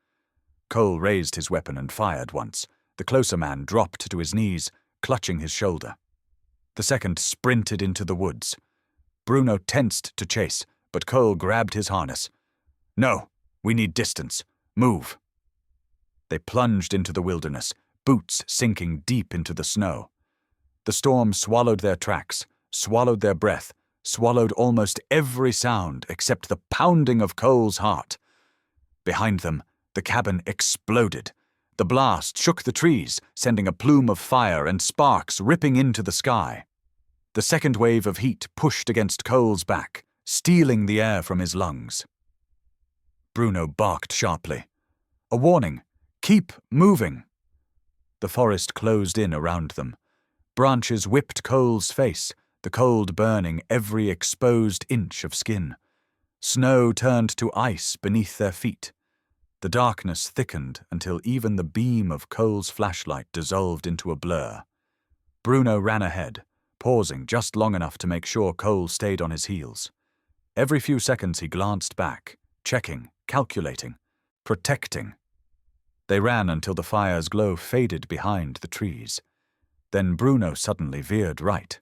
Cole raised his weapon and fired once. The closer man dropped to his knees, clutching his shoulder. The second sprinted into the woods. Bruno tensed to chase, but Cole grabbed his harness. "No, we need distance. Move." They plunged into the wilderness, boots sinking deep into the snow. The storm swallowed their tracks, swallowed their breath, swallowed almost every sound except the pounding of Cole's heart. Behind them, the cabin exploded. The blast shook the trees, sending a plume of fire and sparks ripping into the sky. The second wave of heat pushed against Cole's back, stealing the air from his lungs. Bruno barked sharply. A warning. Keep moving. The forest closed in around them. Branches whipped Cole's face, the cold burning every exposed inch of skin. Snow turned to ice beneath their feet. The darkness thickened until even the beam of Cole's flashlight dissolved into a blur. Bruno ran ahead, pausing just long enough to make sure Cole stayed on his heels. Every few seconds he glanced back, checking, calculating, protecting. They ran until the fire's glow faded behind the trees. Then Bruno suddenly veered right.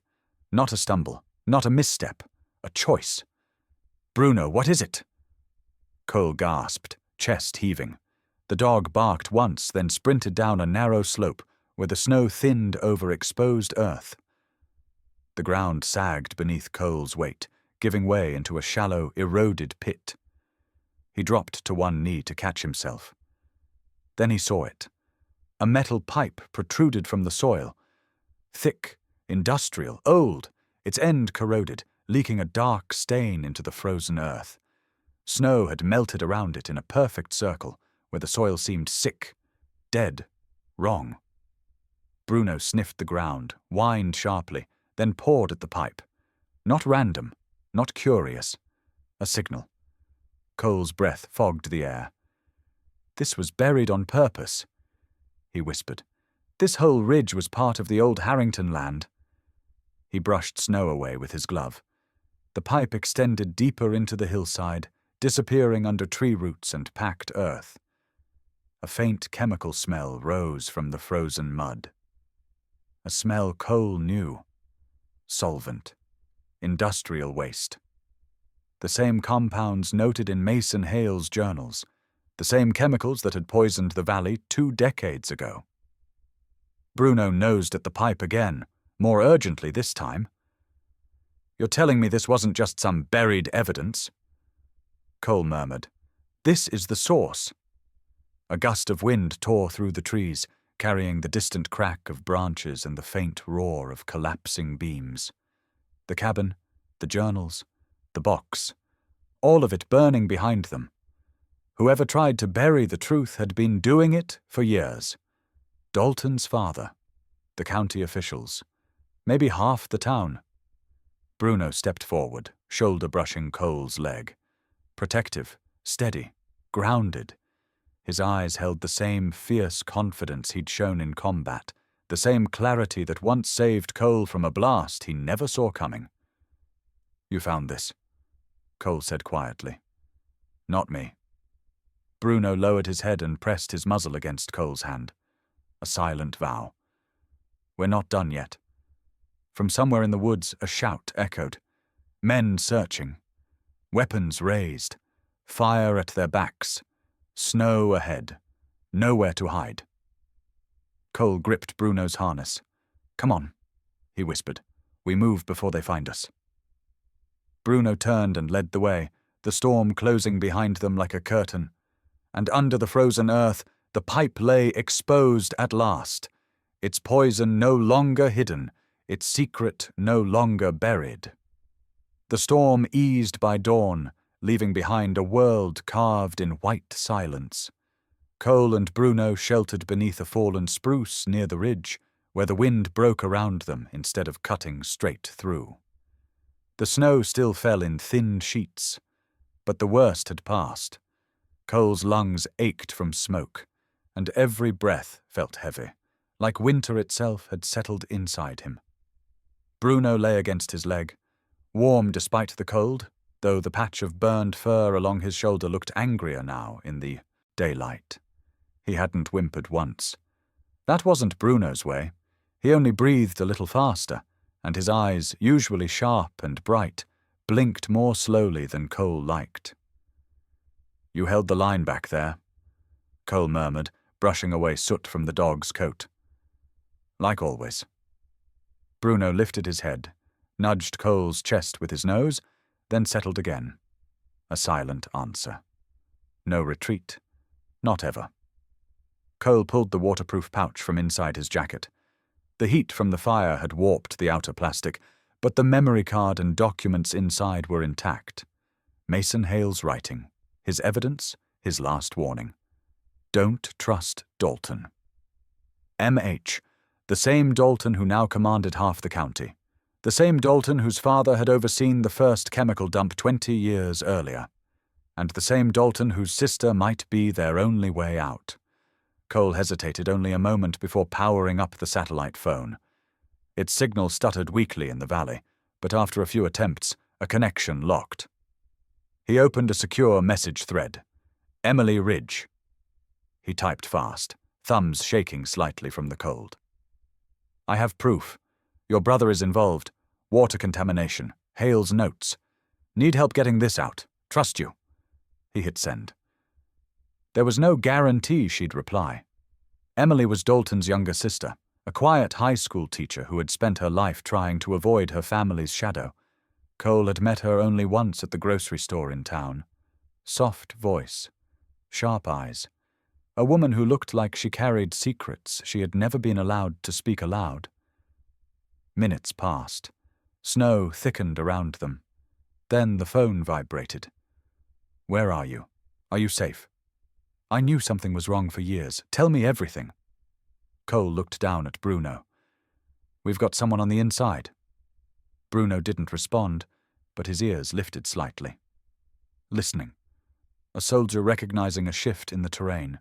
Not a stumble, not a misstep, a choice. "Bruno, what is it?" Cole gasped, chest heaving. The dog barked once, then sprinted down a narrow slope where the snow thinned over exposed earth. The ground sagged beneath Cole's weight, giving way into a shallow, eroded pit. He dropped to one knee to catch himself. Then he saw it. A metal pipe protruded from the soil. Thick, industrial, old, its end corroded, leaking a dark stain into the frozen earth. Snow had melted around it in a perfect circle, where the soil seemed sick, dead, wrong. Bruno sniffed the ground, whined sharply, then pawed at the pipe. Not random, not curious. A signal. Cole's breath fogged the air. "This was buried on purpose," he whispered. "This whole ridge was part of the old Harrington land." He brushed snow away with his glove. The pipe extended deeper into the hillside, disappearing under tree roots and packed earth. A faint chemical smell rose from the frozen mud. A smell Cole knew. Solvent. Industrial waste. The same compounds noted in Mason Hale's journals. The same chemicals that had poisoned the valley 2 decades ago. Bruno nosed at the pipe again, more urgently this time. You're telling me this wasn't just some buried evidence? Cole murmured. This is the source. A gust of wind tore through the trees, carrying the distant crack of branches and the faint roar of collapsing beams. The cabin, the journals, the box, all of it burning behind them. Whoever tried to bury the truth had been doing it for years. Dalton's father, the county officials, maybe half the town. Bruno stepped forward, shoulder brushing Cole's leg. Protective, steady, grounded. His eyes held the same fierce confidence he'd shown in combat, the same clarity that once saved Cole from a blast he never saw coming. You found this, Cole said quietly. Not me. Bruno lowered his head and pressed his muzzle against Cole's hand. A silent vow. We're not done yet. From somewhere in the woods, a shout echoed. Men searching. Weapons raised. Fire at their backs. Snow ahead. Nowhere to hide. Cole gripped Bruno's harness. Come on, he whispered. We move before they find us. Bruno turned and led the way, the storm closing behind them like a curtain. And under the frozen earth, the pipe lay exposed at last, its poison no longer hidden, its secret no longer buried. The storm eased by dawn, leaving behind a world carved in white silence. Cole and Bruno sheltered beneath a fallen spruce near the ridge, where the wind broke around them instead of cutting straight through. The snow still fell in thin sheets, but the worst had passed. Cole's lungs ached from smoke, and every breath felt heavy, like winter itself had settled inside him. Bruno lay against his leg, warm despite the cold, though the patch of burned fur along his shoulder looked angrier now in the daylight. He hadn't whimpered once. That wasn't Bruno's way. He only breathed a little faster, and his eyes, usually sharp and bright, blinked more slowly than Cole liked. You held the line back there, Cole murmured, brushing away soot from the dog's coat. Like always. Bruno lifted his head, nudged Cole's chest with his nose, then settled again. A silent answer. No retreat. Not ever. Cole pulled the waterproof pouch from inside his jacket. The heat from the fire had warped the outer plastic, but the memory card and documents inside were intact. Mason Hale's writing, his evidence, his last warning. Don't trust Dalton. M.H., the same Dalton who now commanded half the county. The same Dalton whose father had overseen the first chemical dump 20 years earlier. And the same Dalton whose sister might be their only way out. Cole hesitated only a moment before powering up the satellite phone. Its signal stuttered weakly in the valley, but after a few attempts, a connection locked. He opened a secure message thread. Emily Ridge. He typed fast, thumbs shaking slightly from the cold. I have proof. Your brother is involved. Water contamination. Hale's notes. Need help getting this out. Trust you. He hit send. There was no guarantee she'd reply. Emily was Dalton's younger sister, a quiet high school teacher who had spent her life trying to avoid her family's shadow. Cole had met her only once at the grocery store in town. Soft voice. Sharp eyes. A woman who looked like she carried secrets she had never been allowed to speak aloud. Minutes passed. Snow thickened around them. Then the phone vibrated. Where are you? Are you safe? I knew something was wrong for years. Tell me everything. Cole looked down at Bruno. We've got someone on the inside. Bruno didn't respond, but his ears lifted slightly. Listening. A soldier recognizing a shift in the terrain.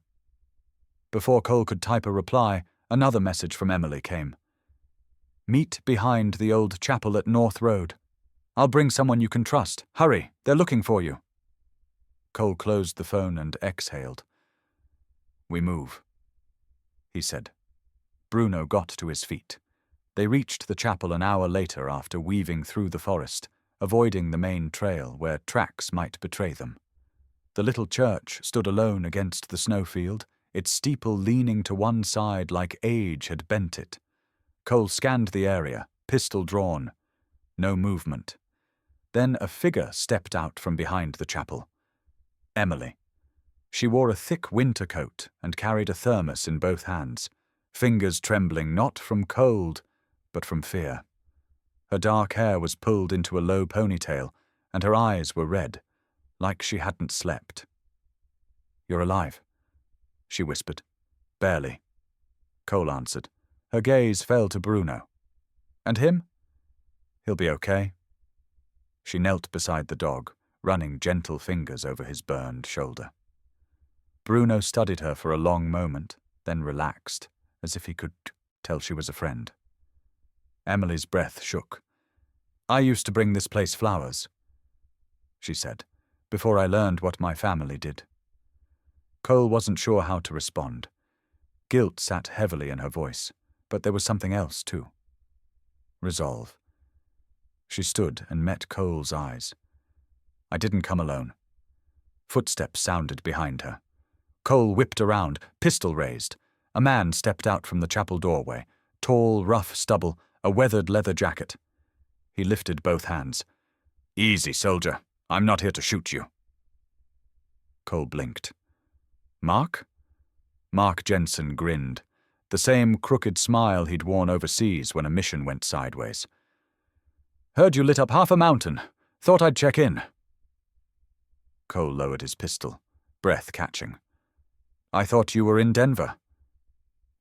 Before Cole could type a reply, another message from Emily came. Meet behind the old chapel at North Road. I'll bring someone you can trust. Hurry, they're looking for you. Cole closed the phone and exhaled. We move, he said. Bruno got to his feet. They reached the chapel an hour later after weaving through the forest, avoiding the main trail where tracks might betray them. The little church stood alone against the snowfield, its steeple leaning to one side like age had bent it. Cole scanned the area, pistol drawn. No movement. Then a figure stepped out from behind the chapel. Emily. She wore a thick winter coat and carried a thermos in both hands, fingers trembling not from cold, but from fear. Her dark hair was pulled into a low ponytail, and her eyes were red, like she hadn't slept. "You're alive," she whispered. "Barely," Cole answered. Her gaze fell to Bruno. "And him?" "He'll be okay." She knelt beside the dog, running gentle fingers over his burned shoulder. Bruno studied her for a long moment, then relaxed, as if he could tell she was a friend. Emily's breath shook. "I used to bring this place flowers," she said, "before I learned what my family did." Cole wasn't sure how to respond. Guilt sat heavily in her voice, but there was something else, too. Resolve. She stood and met Cole's eyes. "I didn't come alone." Footsteps sounded behind her. Cole whipped around, pistol raised. A man stepped out from the chapel doorway, tall, rough stubble, a weathered leather jacket. He lifted both hands. "Easy, soldier. I'm not here to shoot you." Cole blinked. "Mark?" Mark Jensen grinned, the same crooked smile he'd worn overseas when a mission went sideways. "Heard you lit up half a mountain. Thought I'd check in." Cole lowered his pistol, breath catching. "I thought you were in Denver."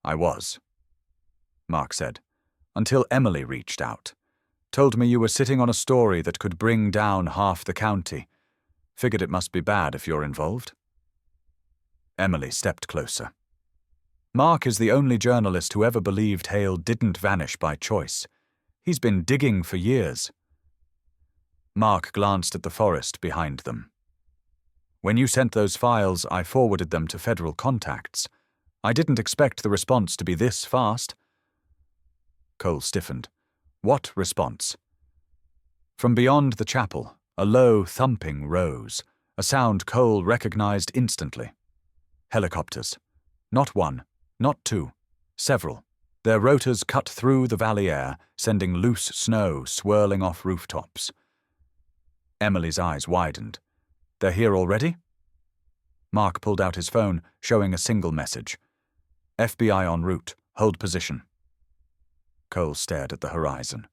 "I was," Mark said, "until Emily reached out. Told me you were sitting on a story that could bring down half the county. Figured it must be bad if you're involved." Emily stepped closer. "Mark is the only journalist who ever believed Hale didn't vanish by choice. He's been digging for years." Mark glanced at the forest behind them. "When you sent those files, I forwarded them to federal contacts. I didn't expect the response to be this fast." Cole stiffened. "What response?" From beyond the chapel, a low thumping rose, a sound Cole recognized instantly. Helicopters. Not one, not two, several. Their rotors cut through the valley air, sending loose snow swirling off rooftops. Emily's eyes widened. "They're here already?" Mark pulled out his phone, showing a single message. "FBI en route. Hold position." Cole stared at the horizon.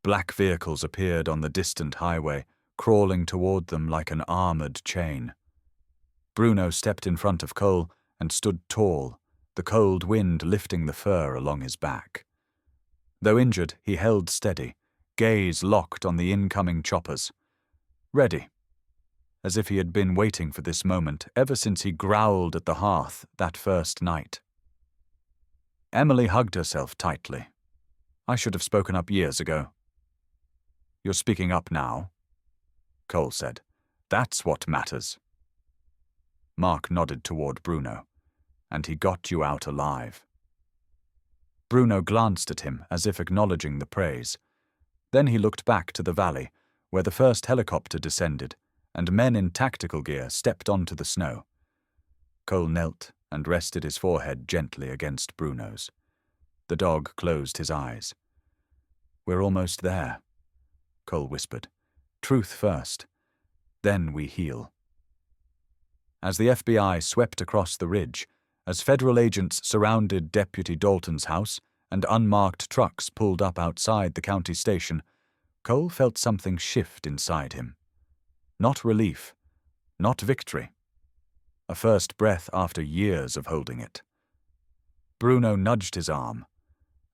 Black vehicles appeared on the distant highway, crawling toward them like an armored chain. Bruno stepped in front of Cole and stood tall, the cold wind lifting the fur along his back. Though injured, he held steady, gaze locked on the incoming choppers. Ready, as if he had been waiting for this moment ever since he growled at the hearth that first night. Emily hugged herself tightly. "I should have spoken up years ago." "You're speaking up now," Cole said. "That's what matters." Mark nodded toward Bruno. "And he got you out alive." Bruno glanced at him as if acknowledging the praise. Then he looked back to the valley, where the first helicopter descended, and men in tactical gear stepped onto the snow. Cole knelt and rested his forehead gently against Bruno's. The dog closed his eyes. "We're almost there," Cole whispered. "Truth first. Then we heal." As the FBI swept across the ridge, as federal agents surrounded Deputy Dalton's house and unmarked trucks pulled up outside the county station, Cole felt something shift inside him. Not relief, not victory. A first breath after years of holding it. Bruno nudged his arm,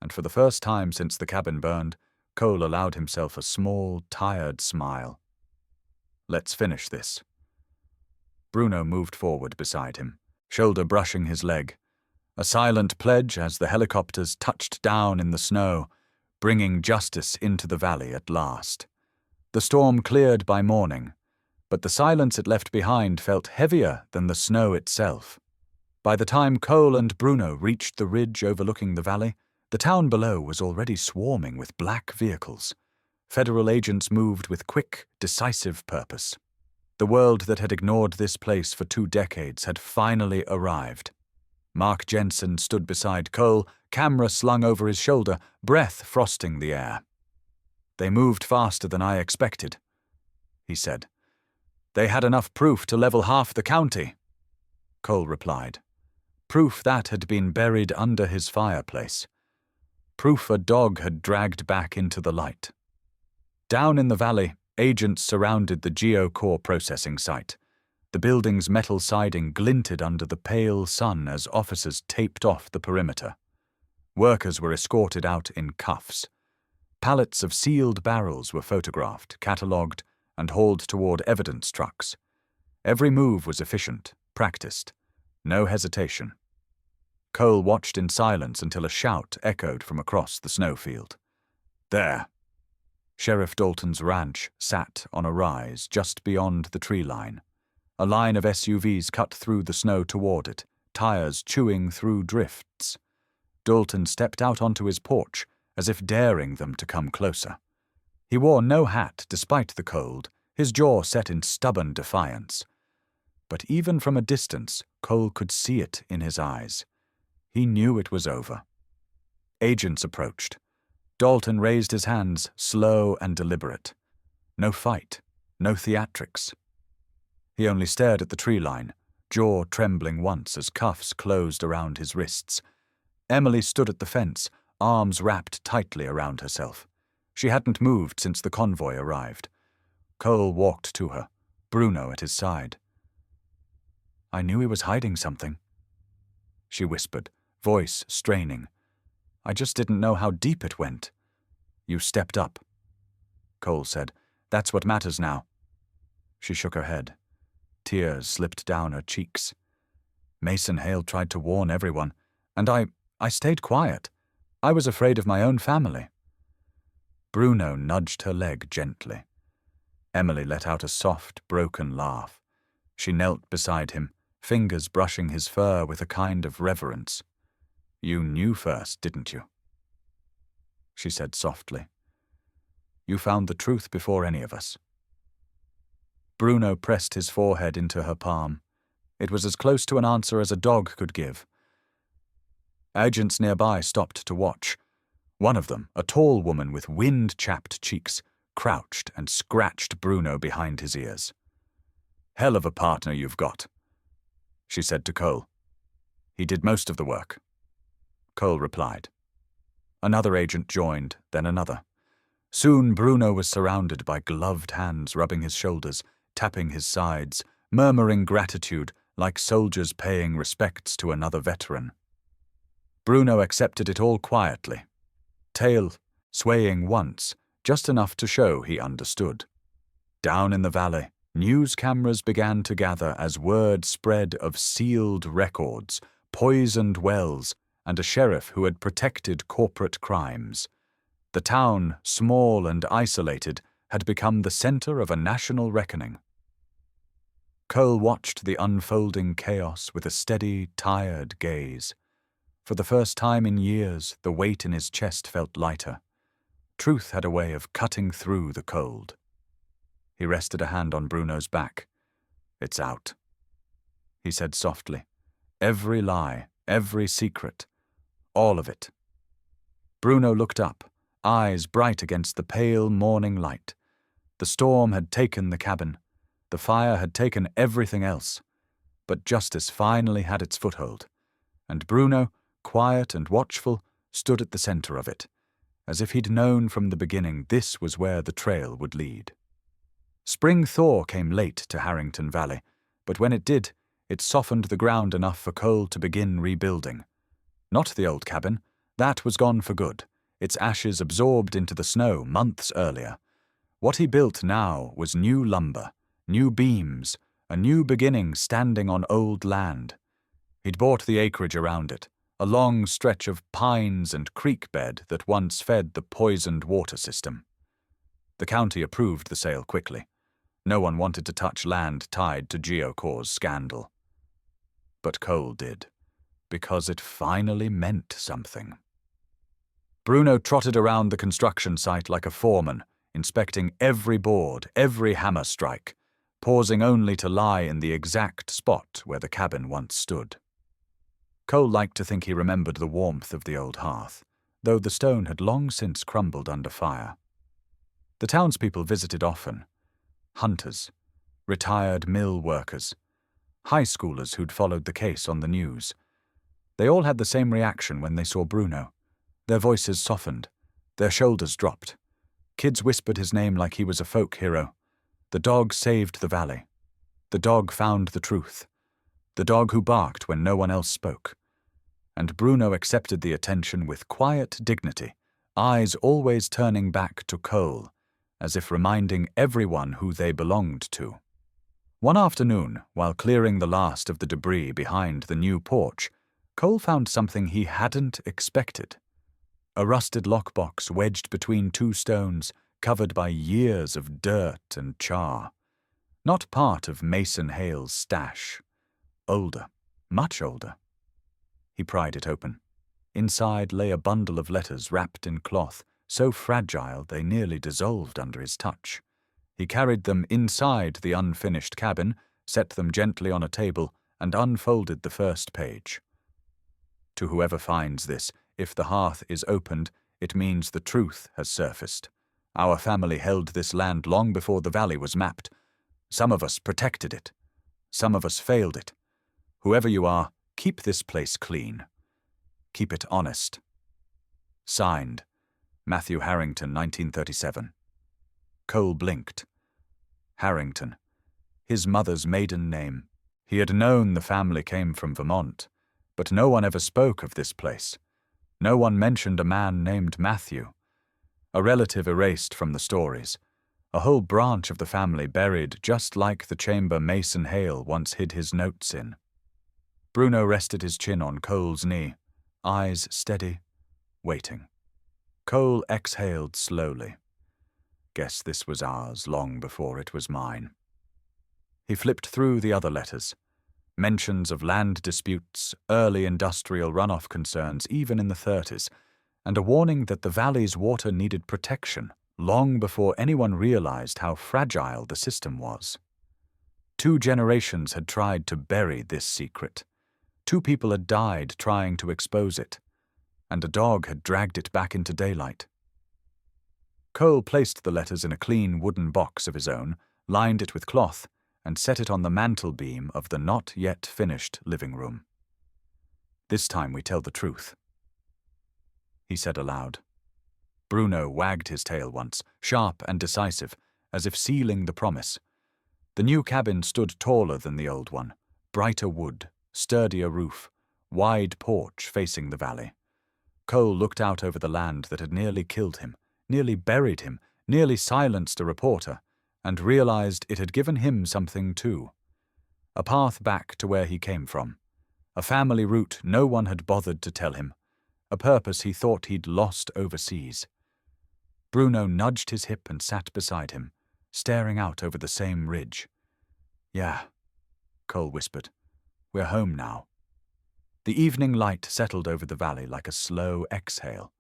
and for the first time since the cabin burned, Cole allowed himself a small, tired smile. "Let's finish this." Bruno moved forward beside him, shoulder brushing his leg. A silent pledge as the helicopters touched down in the snow, bringing justice into the valley at last. The storm cleared by morning, but the silence it left behind felt heavier than the snow itself. By the time Cole and Bruno reached the ridge overlooking the valley, the town below was already swarming with black vehicles. Federal agents moved with quick, decisive purpose. The world that had ignored this place for 2 decades had finally arrived. Mark Jensen stood beside Cole, camera slung over his shoulder, breath frosting the air. "They moved faster than I expected," he said. "They had enough proof to level half the county," Cole replied. Proof that had been buried under his fireplace. Proof a dog had dragged back into the light. Down in the valley, agents surrounded the geocore processing site. The building's metal siding glinted under the pale sun as officers taped off the perimeter. Workers were escorted out in cuffs. Pallets of sealed barrels were photographed, catalogued, and hauled toward evidence trucks. Every move was efficient, practiced. No hesitation. Cole watched in silence until a shout echoed from across the snowfield. "There!" Sheriff Dalton's ranch sat on a rise just beyond the tree line. A line of SUVs cut through the snow toward it, tires chewing through drifts. Dalton stepped out onto his porch, as if daring them to come closer. He wore no hat despite the cold, his jaw set in stubborn defiance. But even from a distance, Cole could see it in his eyes. He knew it was over. Agents approached. Dalton raised his hands, slow and deliberate. No fight, no theatrics. He only stared at the tree line, jaw trembling once as cuffs closed around his wrists. Emily stood at the fence, arms wrapped tightly around herself. She hadn't moved since the convoy arrived. Cole walked to her, Bruno at his side. "I knew he was hiding something," she whispered, voice straining. "I just didn't know how deep it went." "You stepped up," Cole said. "That's what matters now." She shook her head. Tears slipped down her cheeks. "Mason Hale tried to warn everyone, and I stayed quiet. I was afraid of my own family." Bruno nudged her leg gently. Emily let out a soft, broken laugh. She knelt beside him, fingers brushing his fur with a kind of reverence. "You knew first, didn't you?" she said softly. "You found the truth before any of us." Bruno pressed his forehead into her palm. It was as close to an answer as a dog could give. Agents nearby stopped to watch. One of them, a tall woman with wind-chapped cheeks, crouched and scratched Bruno behind his ears. "Hell of a partner you've got," she said to Cole. "He did most of the work," Cole replied. Another agent joined, then another. Soon Bruno was surrounded by gloved hands rubbing his shoulders, tapping his sides, murmuring gratitude like soldiers paying respects to another veteran. Bruno accepted it all quietly, tail swaying once, just enough to show he understood. Down in the valley, news cameras began to gather as word spread of sealed records, poisoned wells, and a sheriff who had protected corporate crimes. The town, small and isolated, had become the center of a national reckoning. Cole watched the unfolding chaos with a steady, tired gaze. For the first time in years, the weight in his chest felt lighter. Truth had a way of cutting through the cold. He rested a hand on Bruno's back. "It's out," he said softly. "Every lie, every secret, all of it." Bruno looked up, eyes bright against the pale morning light. The storm had taken the cabin. The fire had taken everything else. But justice finally had its foothold. And Bruno, quiet and watchful, stood at the center of it, as if he'd known from the beginning this was where the trail would lead. Spring thaw came late to Harrington Valley, but when it did, it softened the ground enough for Cole to begin rebuilding. Not the old cabin. That was gone for good, its ashes absorbed into the snow months earlier. What he built now was new lumber, new beams, a new beginning standing on old land. He'd bought the acreage around it, a long stretch of pines and creek bed that once fed the poisoned water system. The county approved the sale quickly. No one wanted to touch land tied to Geocore's scandal. But Cole did, because it finally meant something. Bruno trotted around the construction site like a foreman, inspecting every board, every hammer strike, pausing only to lie in the exact spot where the cabin once stood. Cole liked to think he remembered the warmth of the old hearth, though the stone had long since crumbled under fire. The townspeople visited often. hunters, retired mill workers, high schoolers who'd followed the case on the news. They all had the same reaction when they saw Bruno. Their voices softened, their shoulders dropped. Kids whispered his name like he was a folk hero. The dog saved the valley. The dog found the truth. The dog who barked when no one else spoke. And Bruno accepted the attention with quiet dignity, eyes always turning back to Cole, as if reminding everyone who they belonged to. One afternoon, while clearing the last of the debris behind the new porch, Cole found something he hadn't expected. A rusted lockbox wedged between two stones, covered by years of dirt and char. Not part of Mason Hale's stash. Older, much older. He pried it open. Inside lay a bundle of letters wrapped in cloth, so fragile they nearly dissolved under his touch. He carried them inside the unfinished cabin, set them gently on a table, and unfolded the first page. To whoever finds this, if the hearth is opened, it means the truth has surfaced. Our family held this land long before the valley was mapped. Some of us protected it. Some of us failed it. Whoever you are, keep this place clean. Keep it honest. Signed, Matthew Harrington, 1937. Cole blinked. Harrington. His mother's maiden name. He had known the family came from Vermont, but no one ever spoke of this place. No one mentioned a man named Matthew. A relative erased from the stories. A whole branch of the family buried just like the chamber Mason Hale once hid his notes in. Bruno rested his chin on Cole's knee, eyes steady, waiting. Cole exhaled slowly. Guess this was ours long before it was mine. He flipped through the other letters. Mentions of land disputes, early industrial runoff concerns even in the 30s, and a warning that the valley's water needed protection long before anyone realized how fragile the system was. 2 generations had tried to bury this secret. 2 people had died trying to expose it, and a dog had dragged it back into daylight. Cole placed the letters in a clean wooden box of his own, lined it with cloth, and set it on the mantel beam of the not-yet-finished living room. "This time we tell the truth," he said aloud. Bruno wagged his tail once, sharp and decisive, as if sealing the promise. The new cabin stood taller than the old one, brighter wood, sturdier roof, wide porch facing the valley. Cole looked out over the land that had nearly killed him, nearly buried him, nearly silenced a reporter, and realized it had given him something too. A path back to where he came from. A family route no one had bothered to tell him. A purpose he thought he'd lost overseas. Bruno nudged his hip and sat beside him, staring out over the same ridge. "Yeah," Cole whispered. "We're home now." The evening light settled over the valley like a slow exhale.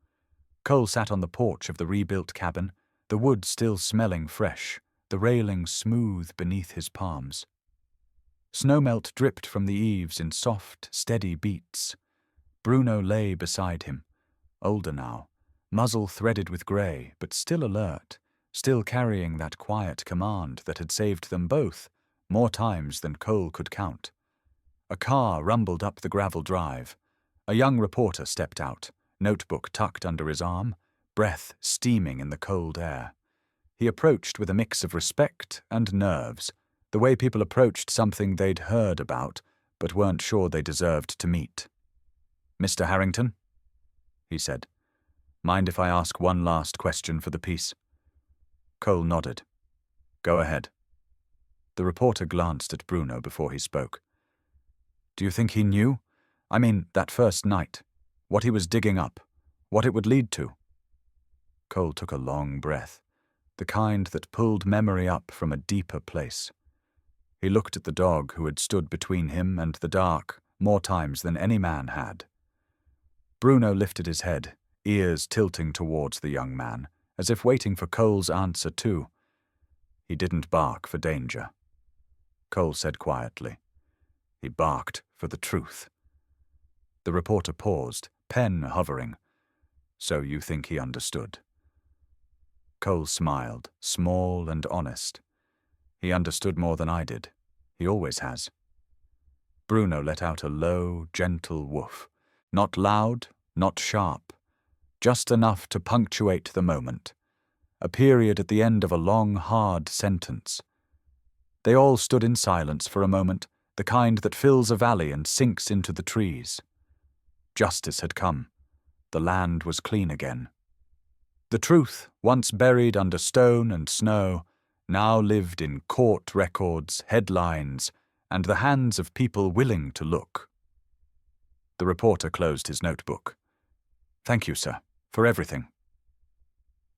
Cole sat on the porch of the rebuilt cabin, the wood still smelling fresh, the railing smooth beneath his palms. Snowmelt dripped from the eaves in soft, steady beats. Bruno lay beside him, older now, muzzle threaded with grey, but still alert, still carrying that quiet command that had saved them both, more times than Cole could count. A car rumbled up the gravel drive. A young reporter stepped out, notebook tucked under his arm, breath steaming in the cold air. He approached with a mix of respect and nerves, the way people approached something they'd heard about, but weren't sure they deserved to meet. "Mr. Harrington?" he said. "Mind if I ask one last question for the piece?" Cole nodded. "Go ahead." The reporter glanced at Bruno before he spoke. "Do you think he knew? I mean, that first night. What he was digging up. What it would lead to?" Cole took a long breath, the kind that pulled memory up from a deeper place. He looked at the dog who had stood between him and the dark more times than any man had. Bruno lifted his head, ears tilting towards the young man, as if waiting for Cole's answer too. He didn't bark for danger. Cole said quietly. He barked for the truth. The reporter paused, pen hovering. "So you think he understood?" Cole smiled, small and honest. He understood more than I did. He always has. Bruno let out a low, gentle woof. Not loud, not sharp. Just enough to punctuate the moment. A period at the end of a long, hard sentence. They all stood in silence for a moment, the kind that fills a valley and sinks into the trees. Justice had come. The land was clean again. The truth, once buried under stone and snow, now lived in court records, headlines, and the hands of people willing to look. The reporter closed his notebook. "Thank you, sir, for everything."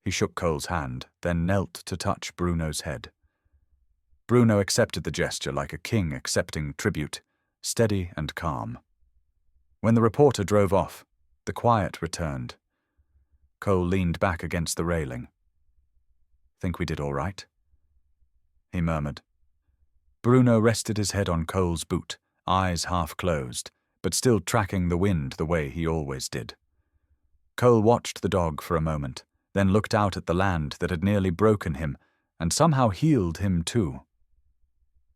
He shook Cole's hand, then knelt to touch Bruno's head. Bruno accepted the gesture like a king accepting tribute, steady and calm. When the reporter drove off, the quiet returned. Cole leaned back against the railing. "Think we did all right?" he murmured. Bruno rested his head on Cole's boot, eyes half closed, but still tracking the wind the way he always did. Cole watched the dog for a moment, then looked out at the land that had nearly broken him and somehow healed him too.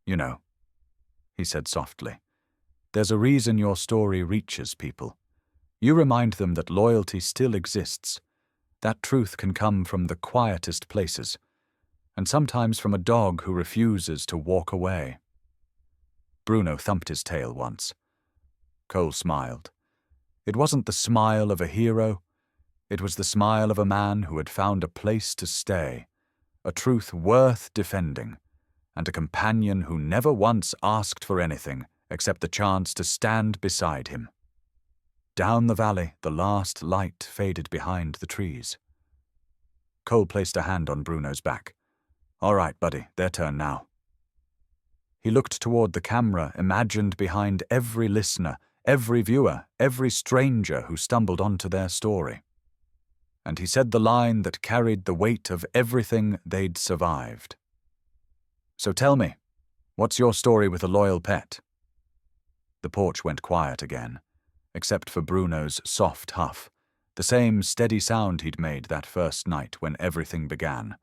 "You know," he said softly, "there's a reason your story reaches people. You remind them that loyalty still exists. That truth can come from the quietest places, and sometimes from a dog who refuses to walk away." Bruno thumped his tail once. Cole smiled. It wasn't the smile of a hero. It was the smile of a man who had found a place to stay, a truth worth defending, and a companion who never once asked for anything except the chance to stand beside him. Down the valley, the last light faded behind the trees. Cole placed a hand on Bruno's back. "All right, buddy, their turn now." He looked toward the camera imagined behind every listener, every viewer, every stranger who stumbled onto their story. And he said the line that carried the weight of everything they'd survived. "So tell me, what's your story with a loyal pet?" The porch went quiet again, except for Bruno's soft huff, the same steady sound he'd made that first night when everything began.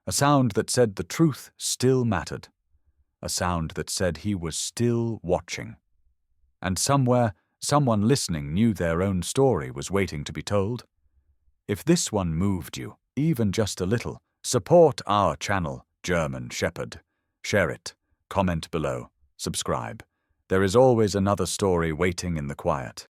A sound that said the truth still mattered. A sound that said he was still watching. And somewhere, someone listening knew their own story was waiting to be told. If this one moved you, even just a little, support our channel, German Shepherd. Share it, comment below, subscribe. There is always another story waiting in the quiet.